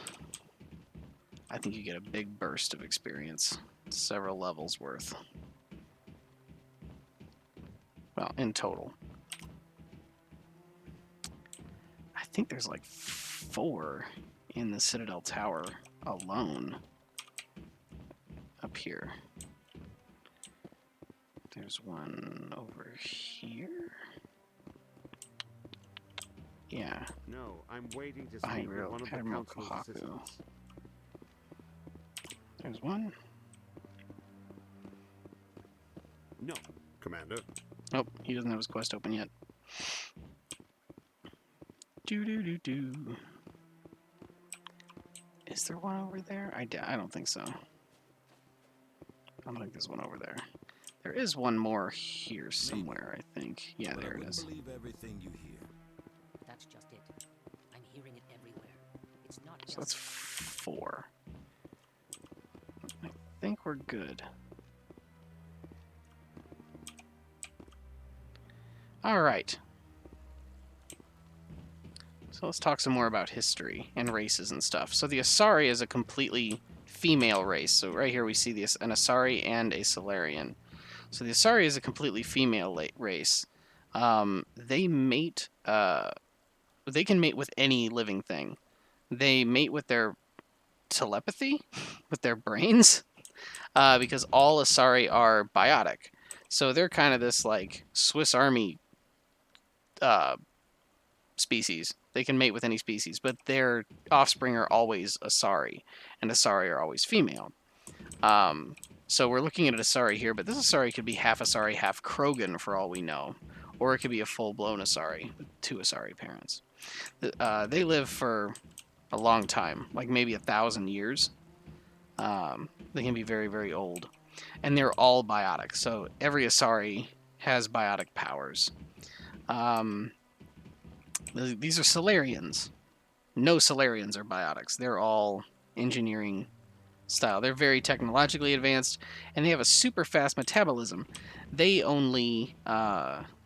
I think you get a big burst of experience. Several levels worth. Well, in total. I think there's like 4 in the Citadel Tower alone. Up here. There's one over here. Yeah. No, I'm waiting to Behind speak with one of the Admiral council's Kohaku. assistants. There's one. No, Commander. Oh, he doesn't have his quest open yet. Do. Is there one over there? I don't think so. I don't think there's one over there. There is one more here somewhere, I think. Yeah, But there I it wouldn't is. believe everything you hear. That's just it. I'm hearing it everywhere. It's not So that's 4. think we're good. All right. So let's talk some more about history and races and stuff. So the Asari is a completely female race. So right here we see an Asari and a Solarian. So the Asari is a completely female race. They mate. They can mate with any living thing. They mate with their telepathy, with their brains, because all Asari are biotic. So they're kind of this like Swiss Army species. They can mate with any species, but their offspring are always Asari, and Asari are always female. So we're looking at an Asari here, but this Asari could be half Asari, half Krogan for all we know. Or it could be a full-blown Asari, with 2 Asari parents. They live for a long time, like maybe 1,000 years. They can be very, very old. And they're all biotic, so every Asari has biotic powers. These are Solarians. No Solarians are biotics. They're all engineering style. They're very technologically advanced, and they have a super fast metabolism. They only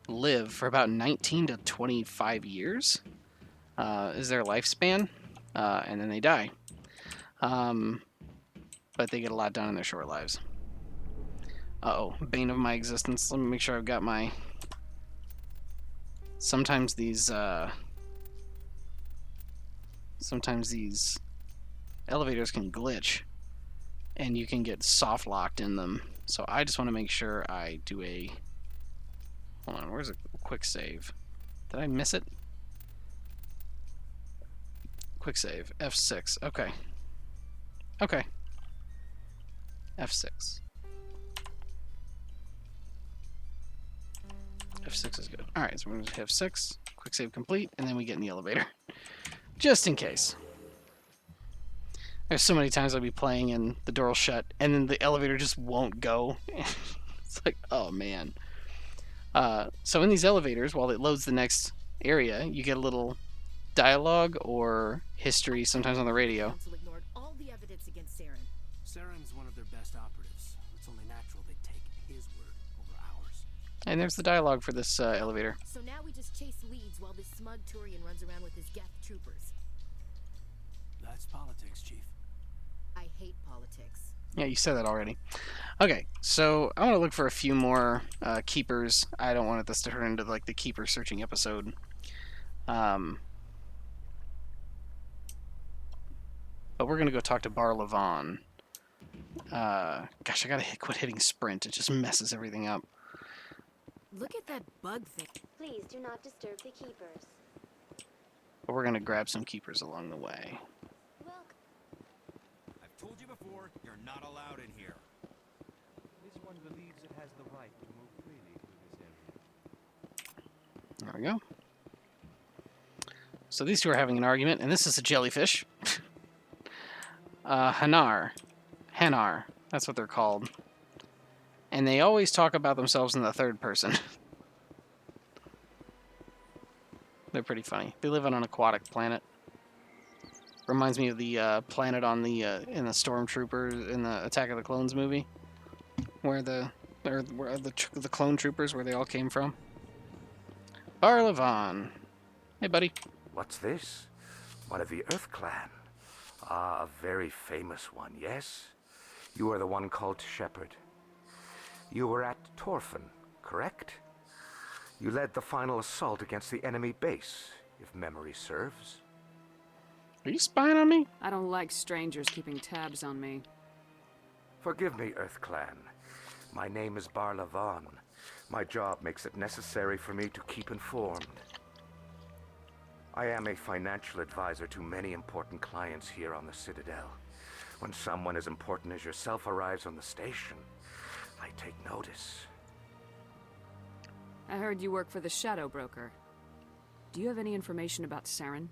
live for about 19 to 25 years is their lifespan, and then they die. But they get a lot done in their short lives. Uh-oh, bane of my existence. Let me make sure I've got my... Sometimes these elevators can glitch, and you can get soft locked in them. So I just want to make sure I do a... Hold on, where's a quick save? Did I miss it? Quick save. F6. Okay. Okay. F6. F6 is good. Alright, so we're going to hit F6. Quick save complete, and then we get in the elevator. Just in case. There's so many times I'll be playing and the door will shut, and then the elevator just won't go. It's like, oh man. So in these elevators, while it loads the next area, you get a little dialogue or history, sometimes on the radio. Council ignored all the evidence against Saren. Saren's one of their best operatives. It's only natural they take his word over ours. And there's the dialogue for this elevator. So now we just chase leads while this smug Turian runs around with his Geth troopers. That's politics, Chief. I hate politics. Yeah, you said that already. Okay, so I want to look for a few more keepers. I don't want this to turn into like the keeper searching episode. But we're going to go talk to Bar Levon. Gosh, I gotta quit hitting sprint. It just messes everything up. Look at that bug thing. Please do not disturb the keepers. But we're going to grab some keepers along the way. I've told you before, you're not allowed in here. This one believes it has the right to move freely through this area. There we go. So these two are having an argument, and this is a jellyfish. Hanar. That's what they're called. And they always talk about themselves in the third person. They're pretty funny. They live on an aquatic planet. Reminds me of the planet on the in the Stormtroopers in the Attack of the Clones movie, where the clone troopers, where they all came from. Bar Levon. Hey, buddy. What's this? One of the Earth Clan. Ah, a very famous one, yes? You are the one called Shepard. You were at Torfin, correct? You led the final assault against the enemy base, if memory serves. Are you spying on me? I don't like strangers keeping tabs on me. Forgive me, Earth Clan. My name is Bar Levon. My job makes it necessary for me to keep informed. I am a financial advisor to many important clients here on the Citadel. When someone as important as yourself arrives on the station, I take notice. I heard you work for the Shadow Broker. Do you have any information about Saren?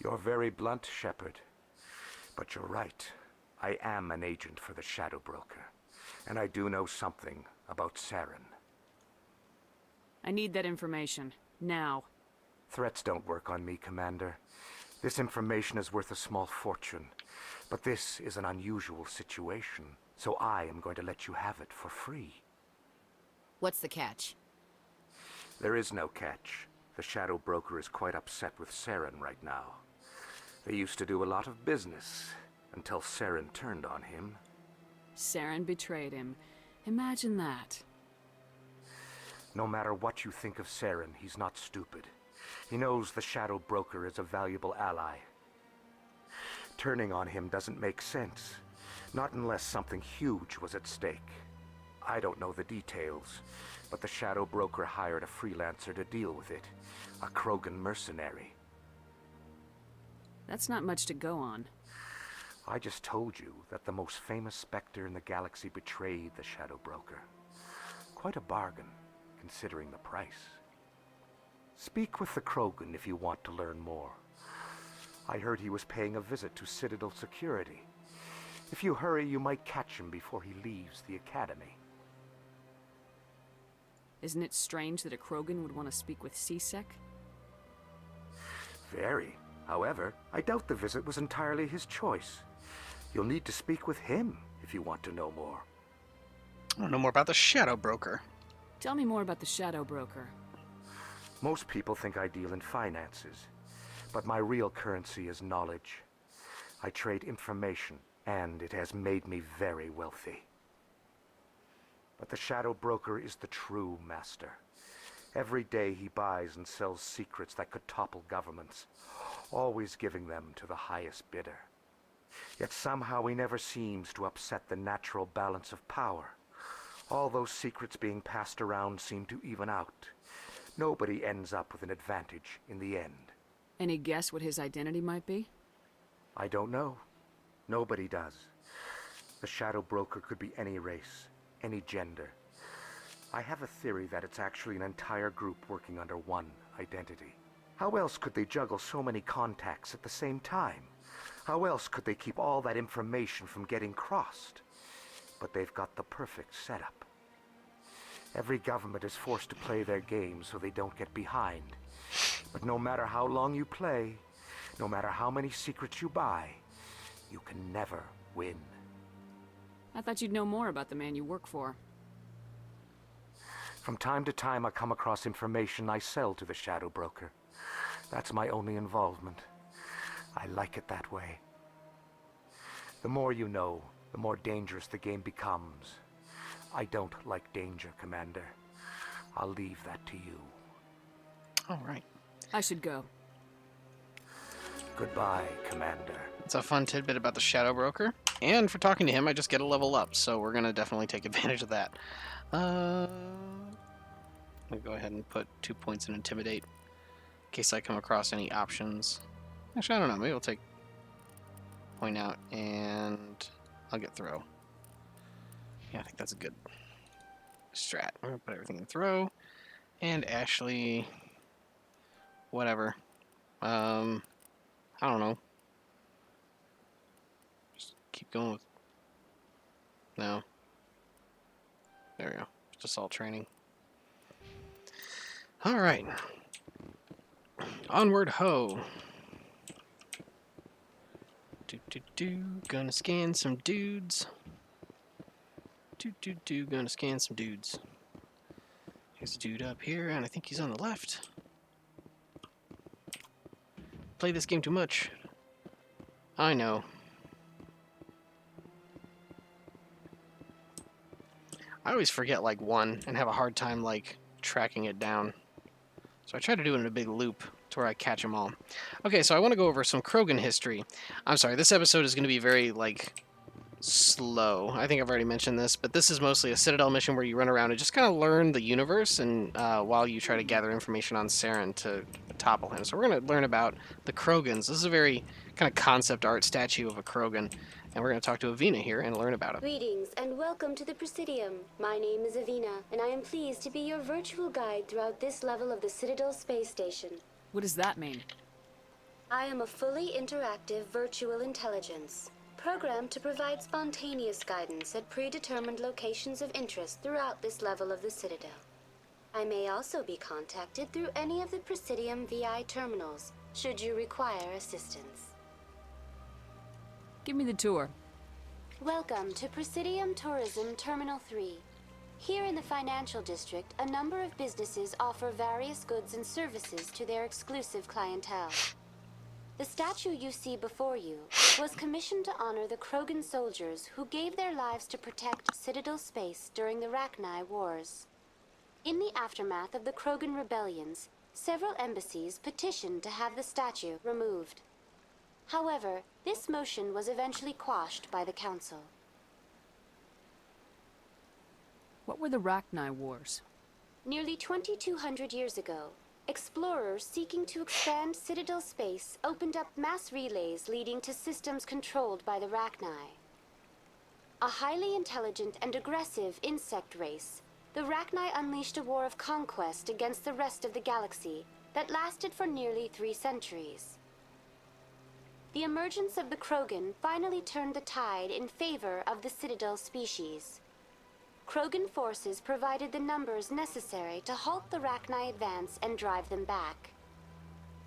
You're very blunt, Shepard. But you're right. I am an agent for the Shadow Broker. And I do know something about Saren. I need that information. Now. Threats don't work on me, Commander. This information is worth a small fortune. But this is an unusual situation, So I am going to let you have it for free. What's the catch? There is no catch. The Shadow Broker is quite upset with Saren right now. They used to do a lot of business, until Saren turned on him. Saren betrayed him. Imagine that. No matter what you think of Saren, he's not stupid. He knows the Shadow Broker is a valuable ally. Turning on him doesn't make sense. Not unless something huge was at stake. I don't know the details, but the Shadow Broker hired a freelancer to deal with it. A Krogan mercenary. That's not much to go on. I just told you that the most famous Spectre in the galaxy betrayed the Shadow Broker. Quite a bargain, considering the price. Speak with the Krogan if you want to learn more. I heard he was paying a visit to Citadel security. If you hurry, you might catch him before he leaves the Academy. Isn't it strange that a Krogan would want to speak with C-Sec? Very. However, I doubt the visit was entirely his choice. You'll need to speak with him if you want to know more. I want to know more about the Shadow Broker. Tell me more about the Shadow Broker. Most people think I deal in finances, but my real currency is knowledge. I trade information, and it has made me very wealthy. But the Shadow Broker is the true master. Every day he buys and sells secrets that could topple governments, always giving them to the highest bidder. Yet somehow he never seems to upset the natural balance of power. All those secrets being passed around seem to even out. Nobody ends up with an advantage in the end. Any guess what his identity might be? I don't know. Nobody does. The Shadow Broker could be any race, any gender. I have a theory that it's actually an entire group working under one identity. How else could they juggle so many contacts at the same time? How else could they keep all that information from getting crossed? But they've got the perfect setup. Every government is forced to play their game so they don't get behind. But no matter how long you play, no matter how many secrets you buy, you can never win. I thought you'd know more about the man you work for. From time to time, I come across information I sell to the Shadow Broker. That's my only involvement. I like it that way. The more you know, the more dangerous the game becomes. I don't like danger, Commander. I'll leave that to you. All right. I should go. Goodbye, Commander. It's a fun tidbit about the Shadow Broker. And for talking to him, I just get a level up, so we're going to definitely take advantage of that. I'll go ahead and put 2 points in Intimidate, in case I come across any options. Actually, I don't know. Maybe I'll take Point Out, and I'll get Throw. Yeah, I think that's a good strat. I'm going to put everything in Throw, and Ashley, whatever. I don't know. Just keep going with... No. There we go. Just all training. Alright. Onward ho. Gonna scan some dudes. Gonna scan some dudes. There's a dude up here, and I think he's on the left. Play this game too much. I know. I always forget, like, one and have a hard time, like, tracking it down. So I try to do it in a big loop to where I catch them all. Okay, so I want to go over some Krogan history. I'm sorry, this episode is going to be very, like, slow. I think I've already mentioned this, but this is mostly a Citadel mission where you run around and just kind of learn the universe, and while you try to gather information on Saren to topple him. So we're going to learn about the Krogans. This is a very kind of concept art statue of a Krogan, and we're going to talk to Avina here and learn about it. Greetings and welcome to the Presidium. My name is Avina, and I am pleased to be your virtual guide throughout this level of the Citadel space station. What does that mean? I am a fully interactive virtual intelligence, programmed to provide spontaneous guidance at predetermined locations of interest throughout this level of the Citadel. I may also be contacted through any of the Presidium VI terminals, should you require assistance. Give me the tour. Welcome to Presidium Tourism Terminal 3. Here in the financial district, a number of businesses offer various goods and services to their exclusive clientele. The statue you see before you was commissioned to honor the Krogan soldiers who gave their lives to protect Citadel space during the Rachni Wars. In the aftermath of the Krogan rebellions, several embassies petitioned to have the statue removed. However, this motion was eventually quashed by the Council. What were the Rachni Wars? Nearly 2,200 years ago, explorers seeking to expand Citadel space opened up mass relays leading to systems controlled by the Rachni. A highly intelligent and aggressive insect race, the Rachni unleashed a war of conquest against the rest of the galaxy that lasted for nearly 3 centuries. The emergence of the Krogan finally turned the tide in favor of the Citadel species. Krogan forces provided the numbers necessary to halt the Rachni advance and drive them back.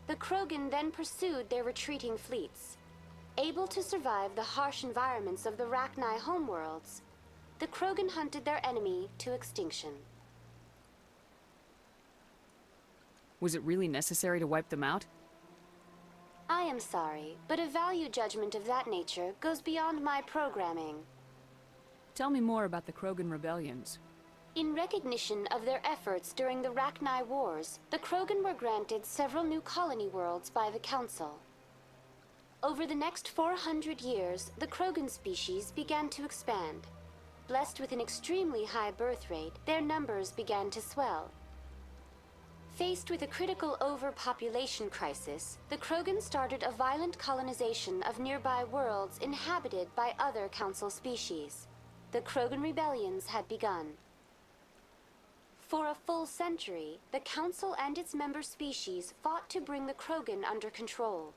The Krogan then pursued their retreating fleets. Able to survive the harsh environments of the Rachni homeworlds, the Krogan hunted their enemy to extinction. Was it really necessary to wipe them out? I am sorry, but a value judgment of that nature goes beyond my programming. Tell me more about the Krogan rebellions. In recognition of their efforts during the Rachni Wars, the Krogan were granted several new colony worlds by the Council. Over the next 400 years, the Krogan species began to expand. Blessed with an extremely high birth rate, their numbers began to swell. Faced with a critical overpopulation crisis, the Krogan started a violent colonization of nearby worlds inhabited by other Council species. The Krogan rebellions had begun. For a full century, the Council and its member species fought to bring the Krogan under control.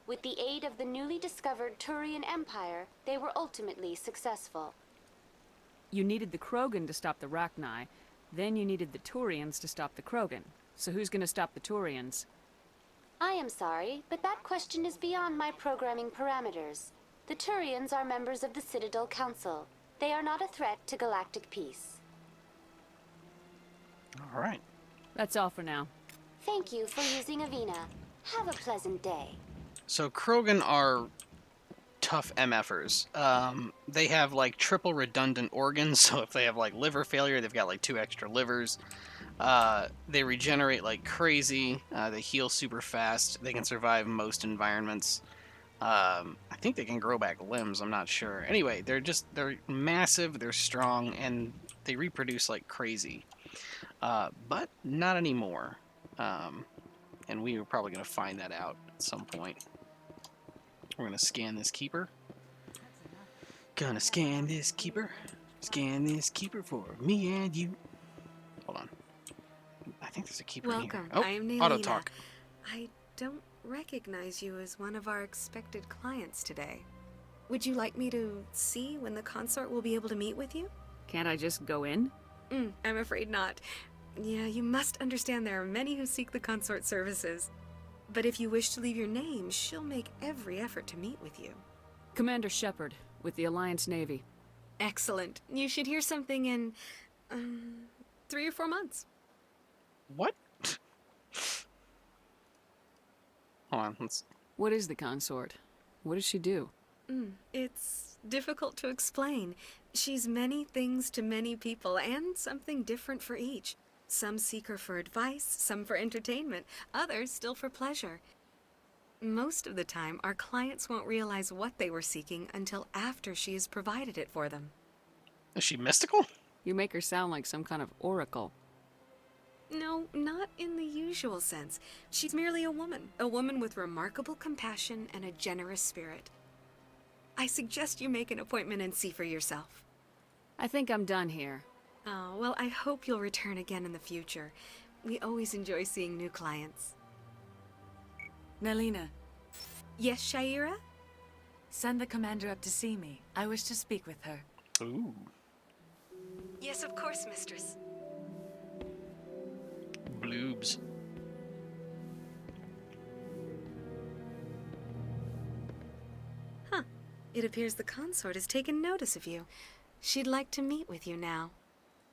With the aid of the newly discovered Turian Empire, they were ultimately successful. You needed the Krogan to stop the Rachni, then you needed the Turians to stop the Krogan. So who's gonna stop the Turians? I am sorry, but that question is beyond my programming parameters. The Turians are members of the Citadel Council. They are not a threat to galactic peace. All right. That's all for now. Thank you for using Avina. Have a pleasant day. So Krogan are tough MFers. They have like triple redundant organs, so if they have like liver failure, they've got like 2 extra livers. They regenerate like crazy. They heal super fast. They can survive most environments. I think they can grow back limbs. I'm not sure. Anyway, they're massive. They're strong, and they reproduce like crazy. But not anymore. And we are probably going to find that out at some point. We're going to scan this keeper. Gonna scan this keeper. Scan this keeper for me and you. Hold on. I think there's a keeper in here. Welcome. Oh, I am Nailina. auto talk. I don't recognize you as one of our expected clients today. Would you like me to see when the consort will be able to meet with you? Can't I just go in? I'm afraid not. Yeah, you must understand there are many who seek the consort services. But if you wish to leave your name, she'll make every effort to meet with you. Commander Shepard, with the Alliance Navy. Excellent. You should hear something in 3 or 4 months. What? Hold on, let's... What is the consort? What does she do? It's difficult to explain. She's many things to many people, and something different for each. Some seek her for advice, some for entertainment, others still for pleasure. Most of the time, our clients won't realize what they were seeking until after she has provided it for them. Is she mystical? You make her sound like some kind of oracle. No, not in the usual sense. She's merely a woman with remarkable compassion and a generous spirit. I suggest you make an appointment and see for yourself. I think I'm done here. Oh, well, I hope you'll return again in the future. We always enjoy seeing new clients. Nelina. Yes, Shaira? Send the commander up to see me. I wish to speak with her. Ooh. Yes, of course, mistress. Bloobs. Huh. It appears the consort has taken notice of you. She'd like to meet with you now.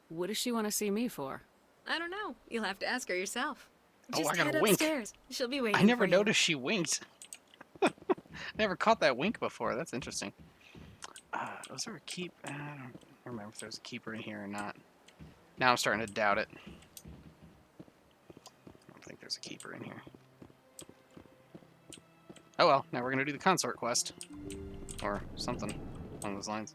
What does she want to see me for? I don't know. You'll have to ask her yourself. Oh, Just I got head a wink. upstairs. She'll be waiting I never for you. noticed she winked. Never caught that wink before. That's interesting. Was there a keep? I don't remember if there's a keeper in here or not. Now I'm starting to doubt it. I don't think there's a keeper in here. Oh well, now we're gonna do the consort quest. Or something along those lines.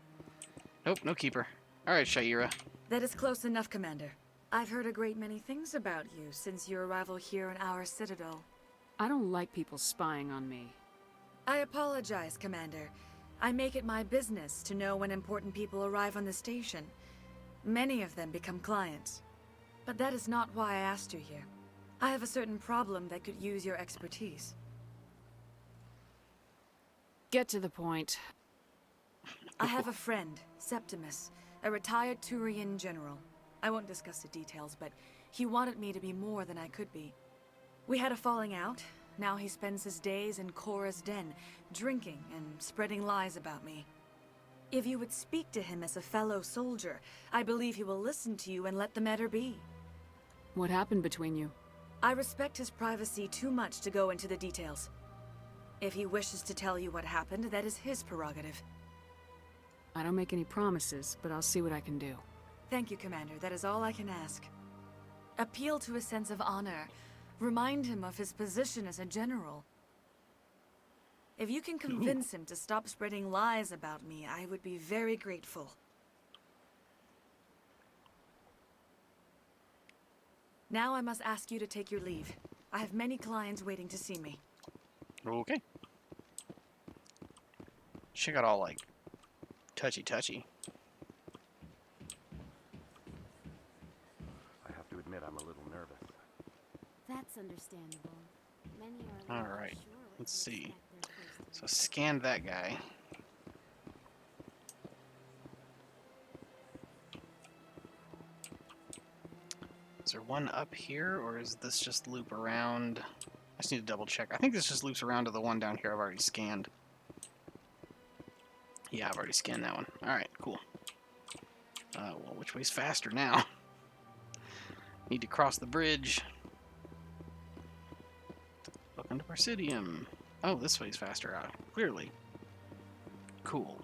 Nope, no keeper. Alright, Shaira. That is close enough, Commander. I've heard a great many things about you since your arrival here in our citadel. I don't like people spying on me. I apologize, Commander. I make it my business to know when important people arrive on the station. Many of them become clients. But that is not why I asked you here. I have a certain problem that could use your expertise. Get to the point. I have a friend, Septimus, a retired Turian general. I won't discuss the details, but he wanted me to be more than I could be. We had a falling out. Now he spends his days in Cora's den, drinking and spreading lies about me. If you would speak to him as a fellow soldier, I believe he will listen to you and let the matter be. What happened between you? I respect his privacy too much to go into the details. If he wishes to tell you what happened, that is his prerogative. I don't make any promises, but I'll see what I can do. Thank you, Commander. That is all I can ask. Appeal to a sense of honor. Remind him of his position as a general. If you can convince him to stop spreading lies about me, I would be very grateful. Now I must ask you to take your leave. I have many clients waiting to see me. Okay. She got all like touchy-touchy. I have to admit I'm a little nervous. That's understandable. Many are All right. Let's see. So scan that guy. Is there one up here, or is this just loop around? I just need to double check. I think this just loops around to the one down here I've already scanned. Yeah, I've already scanned that one. Alright, cool. Well, which way's faster now? Need to cross the bridge. Welcome to Presidium. Oh, this way's faster out. Clearly. Cool.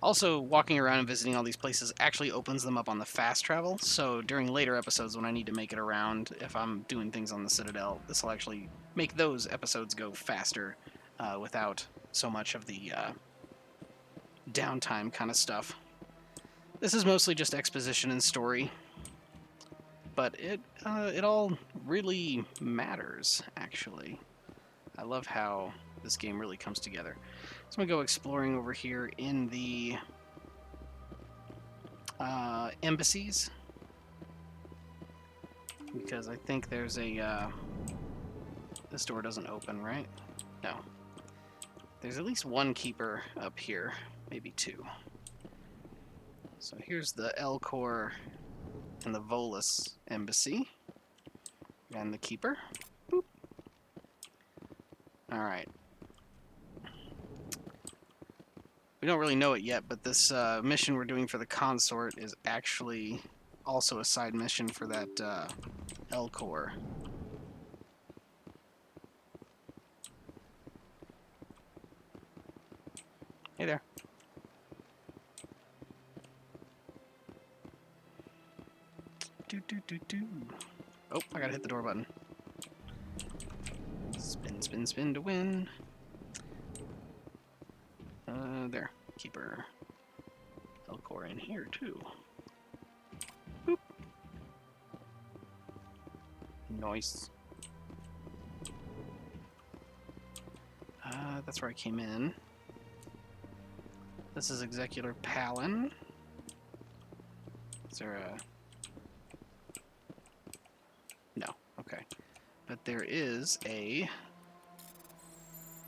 Also, walking around and visiting all these places actually opens them up on the fast travel, so during later episodes when I need to make it around, if I'm doing things on the Citadel, this will actually make those episodes go faster without so much of the downtime kind of stuff. This is mostly just exposition and story, but it all really matters, actually. I love how this game really comes together. So I'm going to go exploring over here in the embassies, because I think there's a this door doesn't open, right? No. There's at least one keeper up here, maybe two. So here's the Elcor and the Volus embassy, and the keeper. Boop. All right. We don't really know it yet, but this mission we're doing for the consort is actually also a side mission for that Elcor. Hey there. Oh, I gotta hit the door button. Spin, spin, spin to win. There. Keeper. Elcor in here, too. Boop. Nice. That's where I came in. This is Executor Palin. Is there a... No. Okay. But there is a...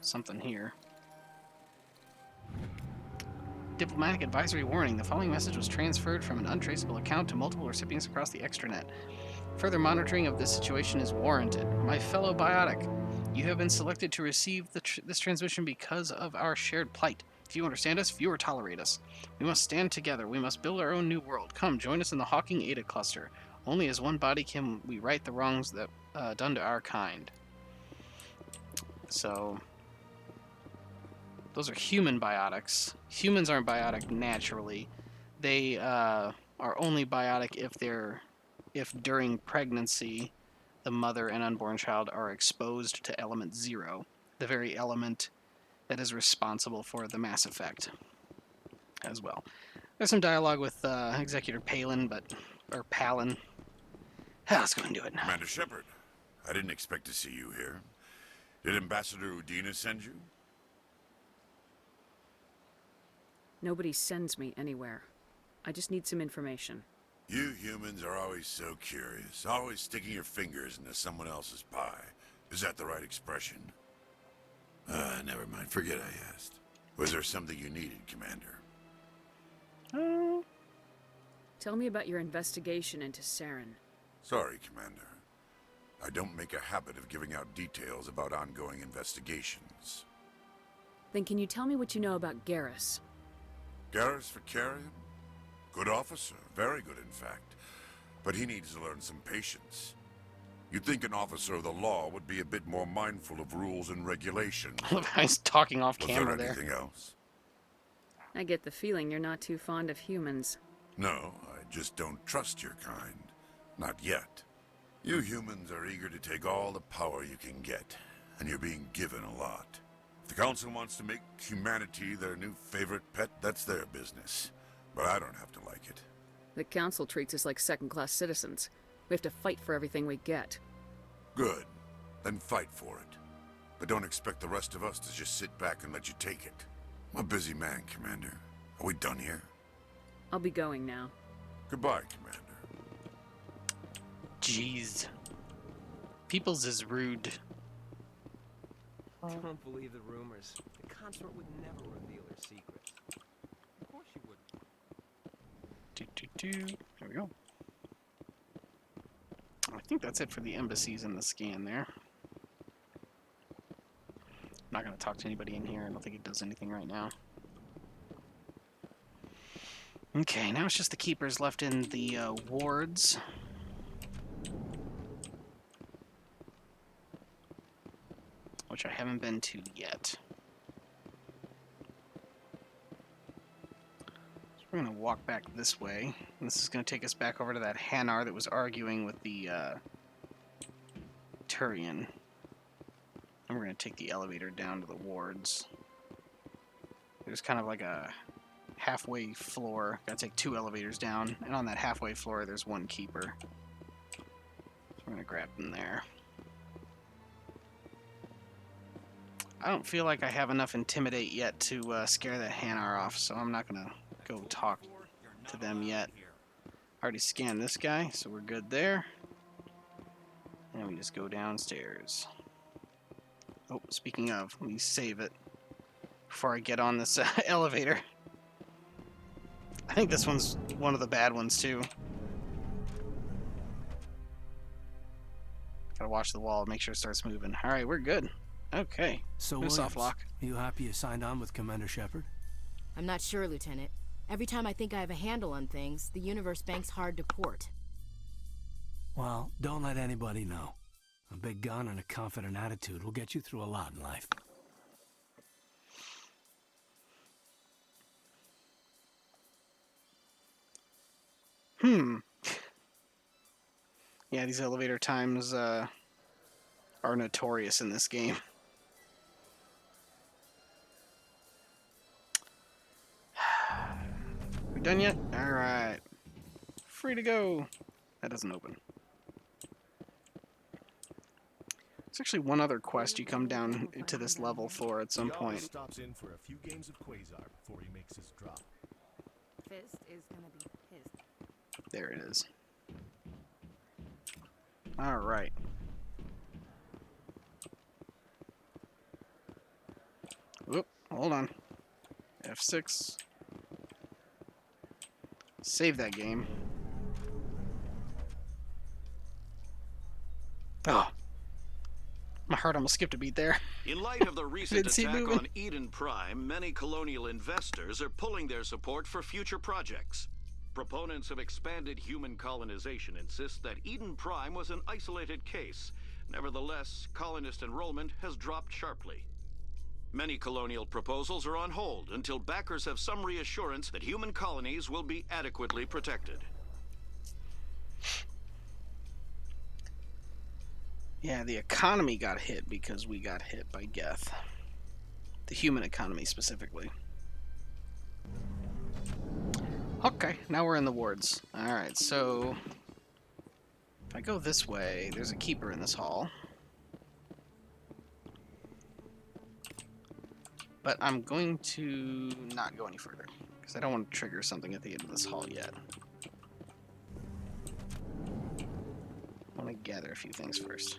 something here. Diplomatic advisory warning. The following message was transferred from an untraceable account to multiple recipients across the extranet. Further monitoring of this situation is warranted. My fellow biotic, You have been selected to receive this transmission because of our shared plight. Few understand us, fewer tolerate us. We must stand together. We must build our own new world. Come, join us in the Hawking Ada cluster. Only as one body can we right the wrongs that done to our kind. So, those are human biotics. Humans aren't biotic naturally. They are only biotic if during pregnancy the mother and unborn child are exposed to element 0, the very element that is responsible for the Mass Effect as well. There's some dialogue with Executor Palin, or Palin. Let's go and do it. Commander Shepard, I didn't expect to see you here. Did Ambassador Udina send you? Nobody sends me anywhere. I just need some information. You humans are always so curious, always sticking your fingers into someone else's pie. Is that the right expression? Never mind. Forget I asked. Was there something you needed, Commander? Tell me about your investigation into Saren. Sorry, Commander. I don't make a habit of giving out details about ongoing investigations. Then can you tell me what you know about Garrus? Garrus Vicarian? Good officer. Very good, in fact. But he needs to learn some patience. You'd think an officer of the law would be a bit more mindful of rules and regulations. He's talking off camera there. there. Anything else? I get the feeling you're not too fond of humans. No, I just don't trust your kind. Not yet. You humans are eager to take all the power you can get, and you're being given a lot. If the Council wants to make humanity their new favorite pet, that's their business. But I don't have to like it. The Council treats us like second-class citizens. We have to fight for everything we get. Good. Then fight for it. But don't expect the rest of us to just sit back and let you take it. I'm a busy man, Commander. Are we done here? I'll be going now. Goodbye, Commander. Jeez. Peoples is rude. Don't believe the rumors. The consort would never reveal her secrets. Of course she wouldn't. There we go. I think that's it for the embassies in the scan there. I'm not going to talk to anybody in here. I don't think it does anything right now. Okay, now it's just the keepers left in the wards. Which I haven't been to yet. So we're going to walk back this way. And this is going to take us back over to that Hanar that was arguing with the Turian. And we're going to take the elevator down to the wards. There's kind of like a halfway floor. Got to take 2 elevators down. And on that halfway floor, there's 1 keeper. So we're going to grab them there. I don't feel like I have enough Intimidate yet to scare that Hanar off, so I'm not going to go talk to them yet. I already scanned this guy, so we're good there. And we just go downstairs. Oh, speaking of, let me save it before I get on this elevator. I think this one's one of the bad ones, too. Gotta watch the wall, make sure it starts moving. Alright, we're good. Okay. So, soft lock. You happy you signed on with Commander Shepard? I'm not sure, Lieutenant. Every time I think I have a handle on things, the universe banks hard to port. Well, don't let anybody know. A big gun and a confident attitude will get you through a lot in life. Yeah, these elevator times are notorious in this game. We done yet? Alright. Free to go. That doesn't open. There's actually one other quest you come down to this level for at some point. Stops in for a few games of Quasar before he makes his drop. Fist is gonna be pissed. There it is. Alright. Whoop, hold on. F6. Save that game. Oh. My heart almost skipped a beat there. In light of the recent Didn't see it attack moving. on Eden Prime, many colonial investors are pulling their support for future projects. Proponents of expanded human colonization insist that Eden Prime was an isolated case. Nevertheless, colonist enrollment has dropped sharply. Many colonial proposals are on hold until backers have some reassurance that human colonies will be adequately protected. Yeah, the economy got hit because we got hit by Geth. The human economy, specifically. Okay, now we're in the wards. Alright, so... if I go this way, there's a keeper in this hall. But I'm going to not go any further, because I don't want to trigger something at the end of this hall yet. I want to gather a few things first.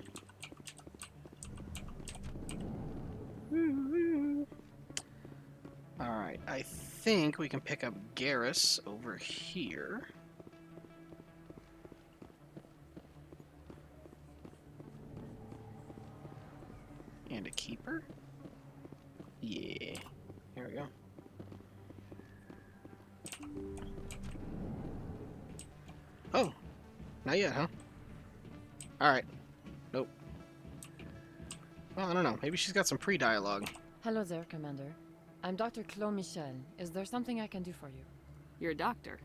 Alright, I think we can pick up Garrus over here. And a keeper? Yeah. Here we go. Oh, not yet, huh? Alright. Nope. Well, I don't know. Maybe she's got some pre-dialogue. Hello there, Commander. I'm Dr. Claude Michel. Is there something I can do for you? You're a doctor.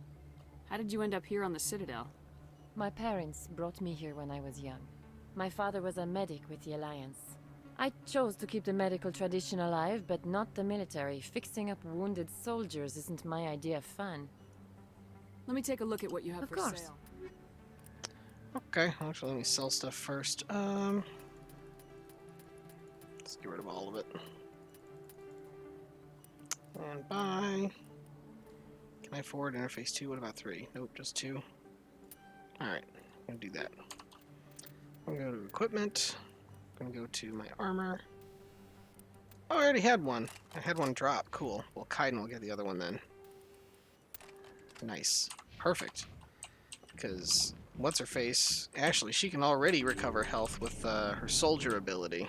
How did you end up here on the Citadel? My parents brought me here when I was young. My father was a medic with the Alliance. I chose to keep the medical tradition alive, but not the military. Fixing up wounded soldiers isn't my idea of fun. Let me take a look at what you have Of for course. sale. Okay, actually, let me sell stuff first. Let's get rid of all of it. And buy. Can I forward interface 2? What about 3? Nope, just 2. Alright, I'm gonna do that. I'm gonna go to equipment. I'm gonna go to my armor. Oh, I already had one. I had one drop. Cool. Well, Kaiden will get the other one then. Nice. Perfect. Because what's her face? Actually, she can already recover health with her soldier ability.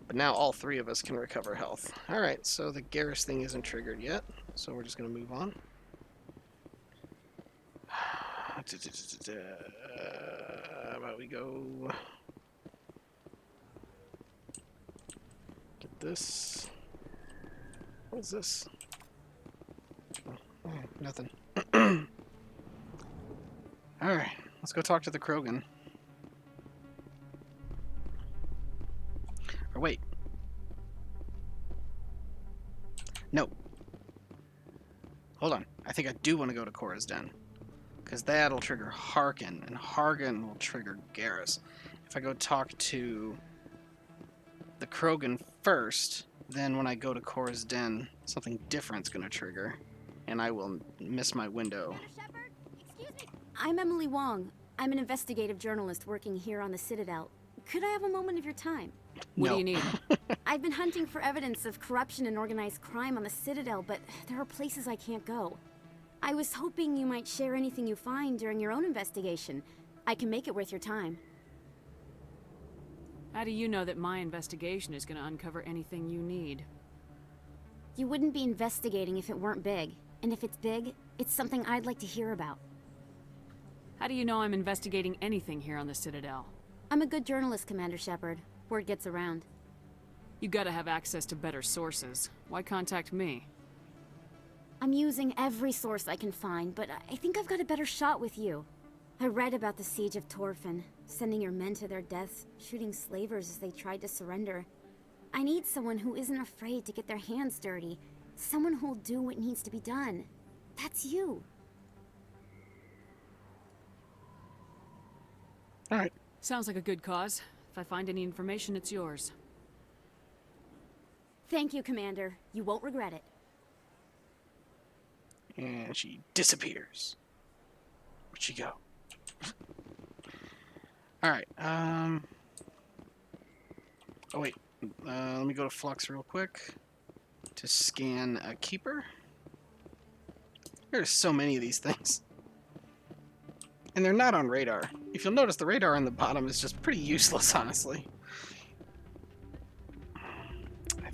But now all 3 of us can recover health. Alright, so the Garrus thing isn't triggered yet. So we're just going to move on. How about we go... get this. What is this? Oh, nothing. Alright, let's go talk to the Krogan. Or wait. No. Hold on. I think I do want to go to Korra's Den. Because that'll trigger Harkin, and Harkin will trigger Garrus. If I go talk to the Krogan first, then when I go to Korra's Den, something different's going to trigger. And I will miss my window. I'm Emily Wong. I'm an investigative journalist working here on the Citadel. Could I have a moment of your time? What do you need? I've been hunting for evidence of corruption and organized crime on the Citadel, but there are places I can't go. I was hoping you might share anything you find during your own investigation. I can make it worth your time. How do you know that my investigation is going to uncover anything you need? You wouldn't be investigating if it weren't big. And if it's big, it's something I'd like to hear about. How do you know I'm investigating anything here on the Citadel? I'm a good journalist, Commander Shepard. Word gets around. You gotta have access to better sources. Why contact me? I'm using every source I can find, but I think I've got a better shot with you. I read about the siege of Torfin, sending your men to their deaths, shooting slavers as they tried to surrender. I need someone who isn't afraid to get their hands dirty. Someone who'll do what needs to be done. That's you. Alright. Sounds like a good cause. If I find any information, it's yours. Thank you, Commander. You won't regret it. And she disappears. Where'd she go? Alright, oh wait. Let me go to Flux real quick to scan a keeper. There's so many of these things. And they're not on radar. If you'll notice, the radar on the bottom is just pretty useless, honestly.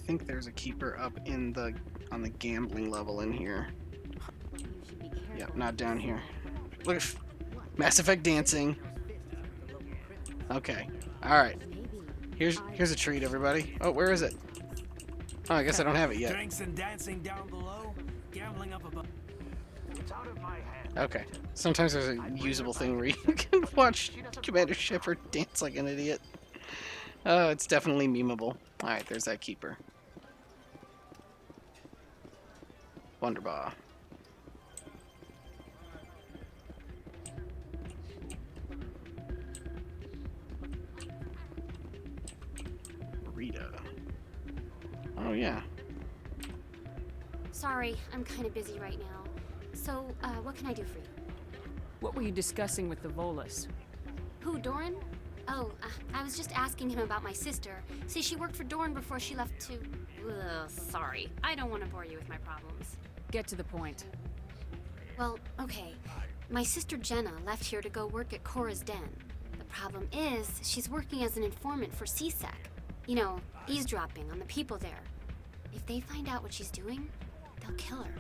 think there's a keeper up in the on the gambling level in here. Yep, not down here. Look at Mass Effect dancing. Okay. All right. Here's a treat, everybody. Oh, where is it? Oh, I guess I don't have it yet. Drinks and dancing down below, gambling up above. It's out of my hand. Okay. Sometimes there's a usable thing where you can watch Commander Shepard dance like an idiot. Oh, it's definitely memeable. All right, there's that keeper. Wonderbar. Rita. Oh, yeah. Sorry, I'm kind of busy right now. So, what can I do for you? What were you discussing with the Volus? Who, Doran? Oh, I was just asking him about my sister. See, she worked for Doran before she left to... Ugh, sorry. I don't want to bore you with my problems. Get to the point. Well, okay. My sister Jenna left here to go work at Cora's Den. The problem is, she's working as an informant for CSEC. You know, eavesdropping on the people there. If they find out what she's doing, they'll kill her.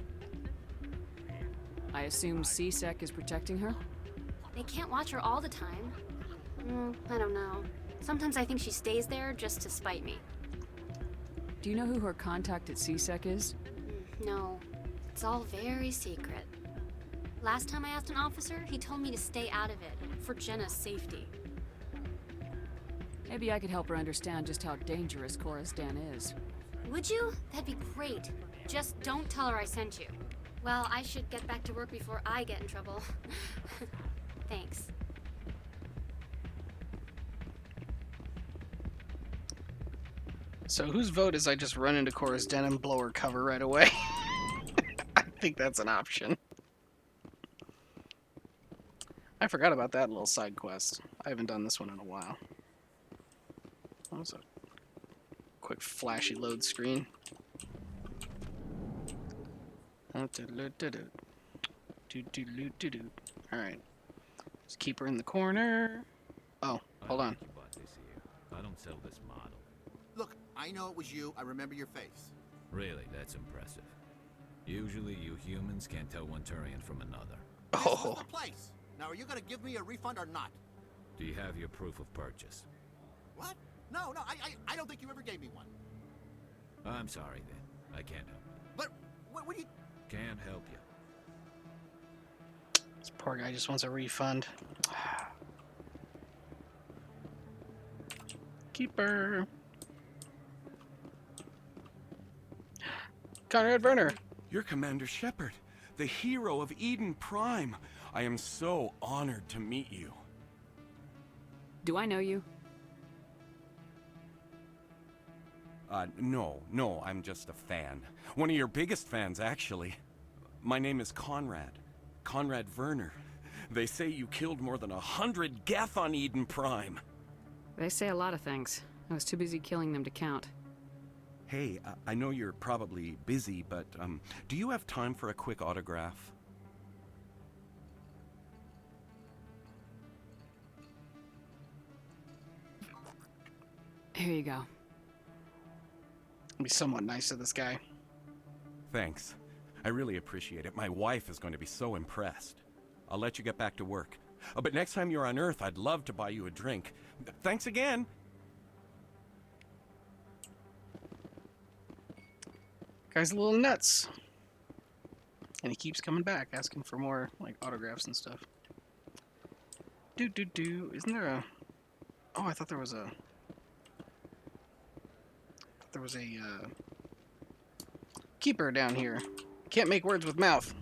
I assume CSEC is protecting her? They can't watch her all the time. I don't know. Sometimes I think she stays there just to spite me. Do you know who her contact at CSEC is? No. It's all very secret. Last time I asked an officer, he told me to stay out of it, for Jenna's safety. Maybe I could help her understand just how dangerous Cora's Den is. Would you? That'd be great. Just don't tell her I sent you. Well, I should get back to work before I get in trouble. Thanks. So whose vote is I just run into Cora's Den and blow her cover right away? I think that's an option. I forgot about that little side quest. I haven't done this one in a while. That was a quick flashy load screen. Alright. Just keep her in the corner. Oh, hold on. I don't sell this model. Look, I know it was you. I remember your face. Really, that's impressive. Usually you humans can't tell one Turian from another. This was the place. Now, are you going to give me a refund or not? Do you have your proof of purchase? What? No, I don't think you ever gave me one. I'm sorry then. I can't help you. But, what do you... Can't help you. This poor guy just wants a refund. Keeper. Conrad Werner. You're Commander Shepard, the hero of Eden Prime. I am so honored to meet you. Do I know you? No, I'm just a fan. One of your biggest fans, actually. My name is Conrad. Conrad Werner. They say you killed more than 100 Geth on Eden Prime. They say a lot of things. I was too busy killing them to count. Hey, I know you're probably busy, but, do you have time for a quick autograph? Here you go. Be somewhat nice to this guy. Thanks. I really appreciate it. My wife is going to be so impressed. I'll let you get back to work. But next time you're on Earth, I'd love to buy you a drink. Thanks again! Guy's a little nuts. And he keeps coming back, asking for more, like, autographs and stuff. Isn't there a... Oh, I thought there was a... keeper down here. Can't make words with mouth.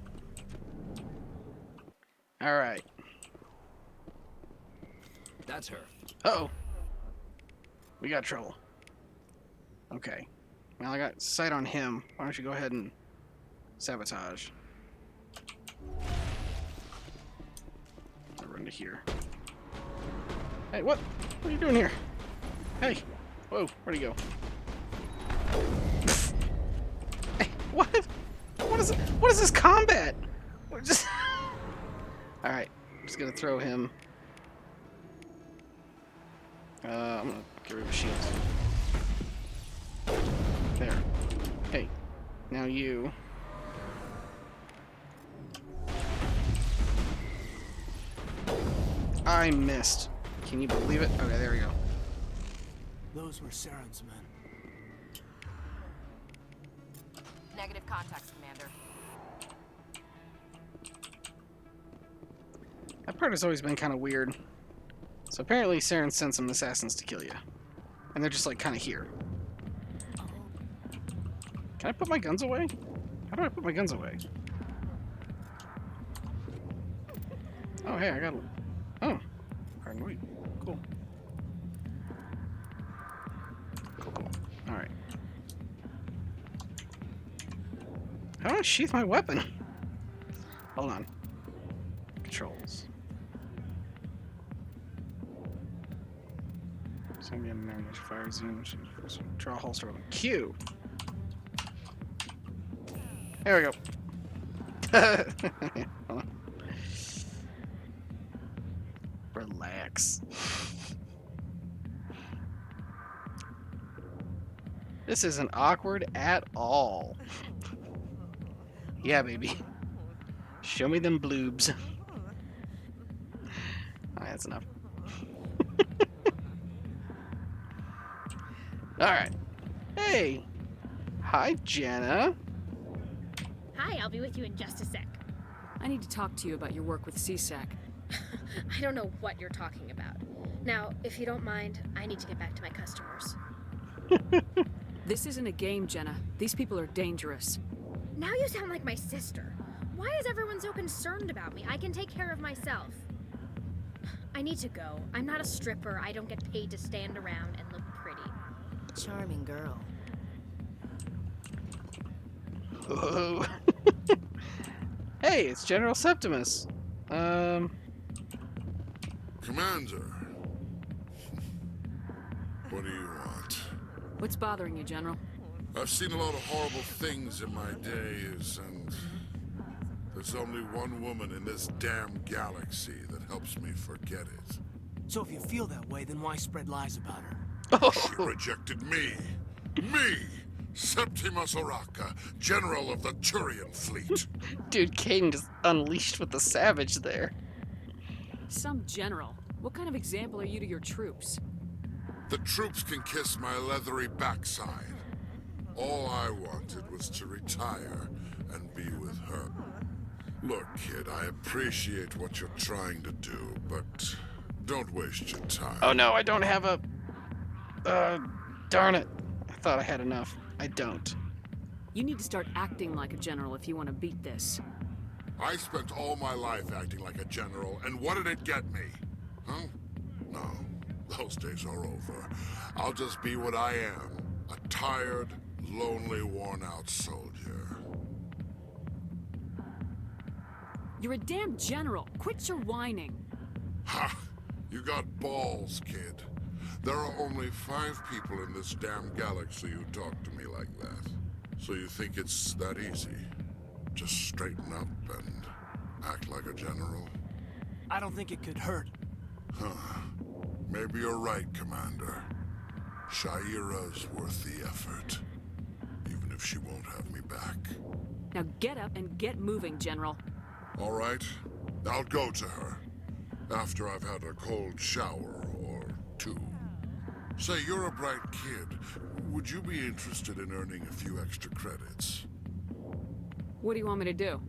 Alright. That's her. Uh-oh. We got trouble. Okay. Well, I got sight on him. Why don't you go ahead and sabotage? I'll run to here. Hey, what? What are you doing here? Hey. Whoa, where'd he go? Hey, what? What is this combat? We're just... Alright, I'm just gonna throw him. I'm gonna get rid of his shield. There. Now you. I missed. Can you believe it? Okay, there we go. Those were Saren's men. Negative contacts, Commander. That part has always been kind of weird. So apparently Saren sent some assassins to kill you. And they're just like kind of here. Can I put my guns away? How do I put my guns away? Oh, hey, I got... Oh. Pardon me. Cool. Cool. Alright. How do I sheath my weapon? Hold on. Controls. Send me a navigation fire zoom. Draw holster weapon. Q. There we go. Hold on. Relax. This isn't awkward at all. Yeah, baby. Show me them bloobs. Alright, that's enough. Alright. Hey! Hi, Jenna. Hi, I'll be with you in just a sec. I need to talk to you about your work with CSAC. I don't know what you're talking about. Now, if you don't mind, I need to get back to my customers. This isn't a game, Jenna. These people are dangerous. Now you sound like my sister. Why is everyone so concerned about me? I can take care of myself. I need to go. I'm not a stripper. I don't get paid to stand around and look pretty. Charming girl. Whoa. Hey, it's General Septimus. Commander. What do you want? What's bothering you, General? I've seen a lot of horrible things in my days, and there's only one woman in this damn galaxy that helps me forget it. So if you feel that way, then why spread lies about her? She rejected me. Me! Septimus Oraka, General of the Turian Fleet. Dude, Caden just unleashed with the savage there. Some general. What kind of example are you to your troops? The troops can kiss my leathery backside. All I wanted was to retire and be with her. Look, kid, I appreciate what you're trying to do, but don't waste your time. Oh no, I don't have a... darn it. I thought I had enough. I don't. You need to start acting like a general if you want to beat this. I spent all my life acting like a general, and what did it get me? Huh? No, those days are over. I'll just be what I am. A tired, lonely, worn-out soldier. You're a damn general. Quit your whining. Ha! You got balls, kid. There are only 5 people in this damn galaxy who talk to me like that. So you think it's that easy? Just straighten up and act like a general? I don't think it could hurt. Huh. Maybe you're right, Commander. Shaira's worth the effort. Even if she won't have me back. Now get up and get moving, General. All right. I'll go to her. After I've had a cold shower or 2. Say, you're a bright kid. Would you be interested in earning a few extra credits? What do you want me to do?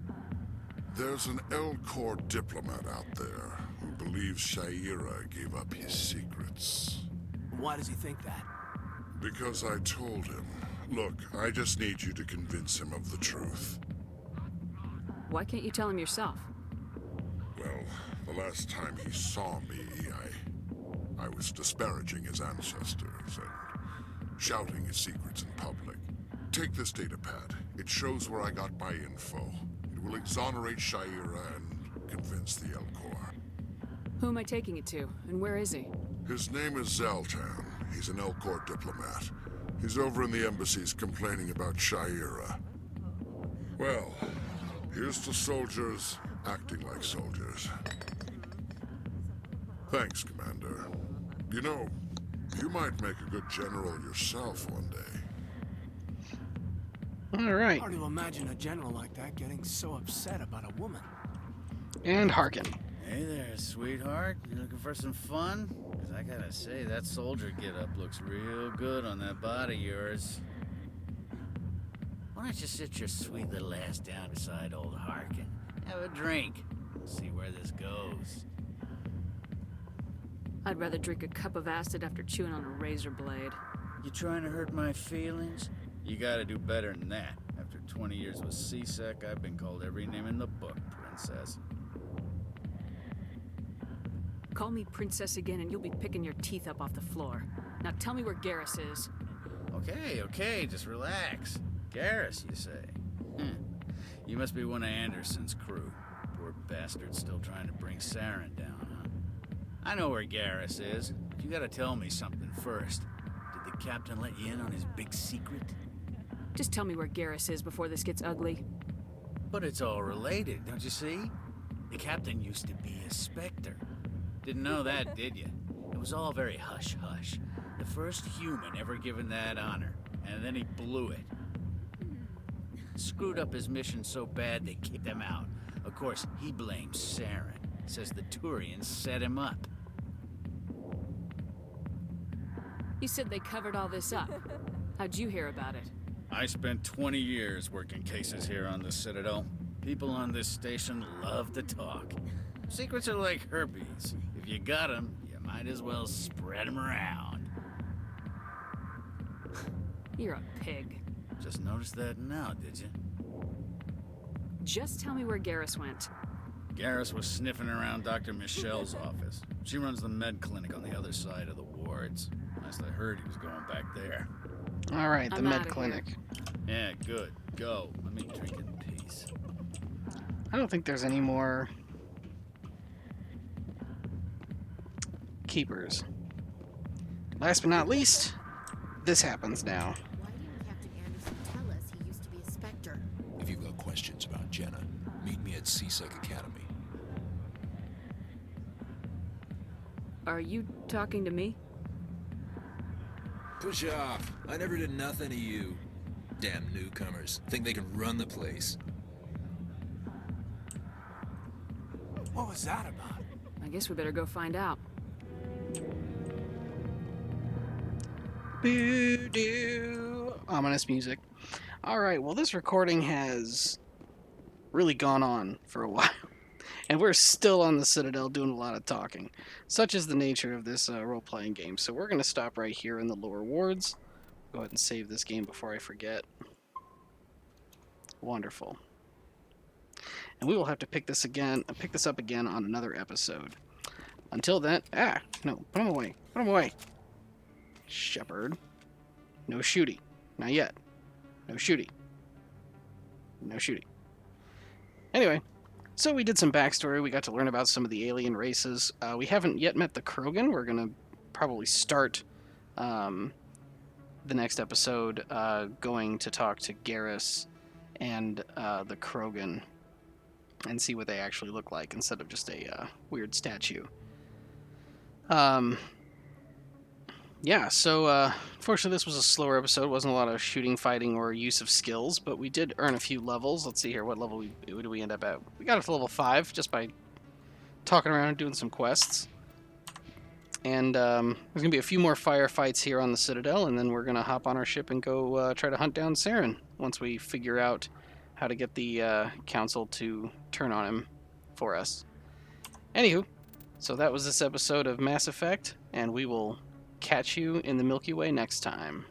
There's an L-Corps diplomat out there who believes Shaira gave up his secrets. Why does he think that? Because I told him. Look, I just need you to convince him of the truth. Why can't you tell him yourself? Well, the last time he saw me, I was disparaging his ancestors and shouting his secrets in public. Take this data pad. It shows where I got my info. It will exonerate Shaira and convince the L-Corps. Who am I taking it to, and where is he? His name is Zaltan. He's an L-Corps diplomat. He's over in the embassies complaining about Shaira. Well, here's to soldiers acting like soldiers. Thanks, Commander. You know, you might make a good general yourself one day. All right. Hard to imagine a general like that getting so upset about a woman. And hearken. Hey there, sweetheart. You looking for some fun? Because I gotta say, that soldier get-up looks real good on that body of yours. Why don't you sit your sweet little ass down beside old Harkin? Have a drink. We'll see where this goes. I'd rather drink a cup of acid after chewing on a razor blade. You trying to hurt my feelings? You gotta do better than that. After 20 years with C-Sec, I've been called every name in the book, princess. Call me princess again and you'll be picking your teeth up off the floor. Now tell me where Garrus is. Okay, just relax. Garrus, you say? You must be one of Anderson's crew. Poor bastard still trying to bring Saren down, huh? I know where Garrus is, but you gotta tell me something first. Did the captain let you in on his big secret? Just tell me where Garrus is before this gets ugly. But it's all related, don't you see? The captain used to be a Spectre. Didn't know that, did you? It was all very hush-hush. The first human ever given that honor, and then he blew it. Screwed up his mission so bad they kicked him out. Of course, he blames Saren. Says the Turians set him up. You said they covered all this up. How'd you hear about it? I spent 20 years working cases here on the Citadel. People on this station love to talk. Secrets are like herpes. If you got them, you might as well spread them around. You're a pig. Just noticed that now, did you? Just tell me where Garrus went. Garrus was sniffing around Dr. Michelle's office. She runs the med clinic on the other side of the wards. Last I heard, he was going back there. All right, the I'm med outta clinic. Yeah, good. Go. Let me drink in peace. I don't think there's any more keepers. Last but not least, this happens now. Why didn't Captain Anderson tell us he used to be a Spectre? If you've got questions about Jenna, meet me at C-Sec Academy. Are you talking to me? Push off. I never did nothing to you. Damn newcomers. Think they can run the place. What was that about? I guess we better go find out. Boo-doo. Ominous music. All right, well, this recording has really gone on for a while. And we're still on the Citadel doing a lot of talking. Such is the nature of this role-playing game. So we're going to stop right here in the lower wards. Go ahead and save this game before I forget. Wonderful. And we will have to pick this up again on another episode. Until then, no, put them away. Put them away. Shepherd. No shooty. Not yet. No shooty. No shooty. Anyway. So we did some backstory. We got to learn about some of the alien races. We haven't yet met the Krogan. We're going to probably start the next episode going to talk to Garrus and the Krogan and see what they actually look like instead of just a weird statue. Yeah, so fortunately this was a slower episode. Wasn't a lot of shooting, fighting, or use of skills, but we did earn a few levels. Let's see here, what level did we end up at? We got up to level 5 just by talking around and doing some quests. And there's going to be a few more firefights here on the Citadel, and then we're going to hop on our ship and go try to hunt down Saren once we figure out how to get the Council to turn on him for us. Anywho, so that was this episode of Mass Effect, and we will catch you in the Milky Way next time.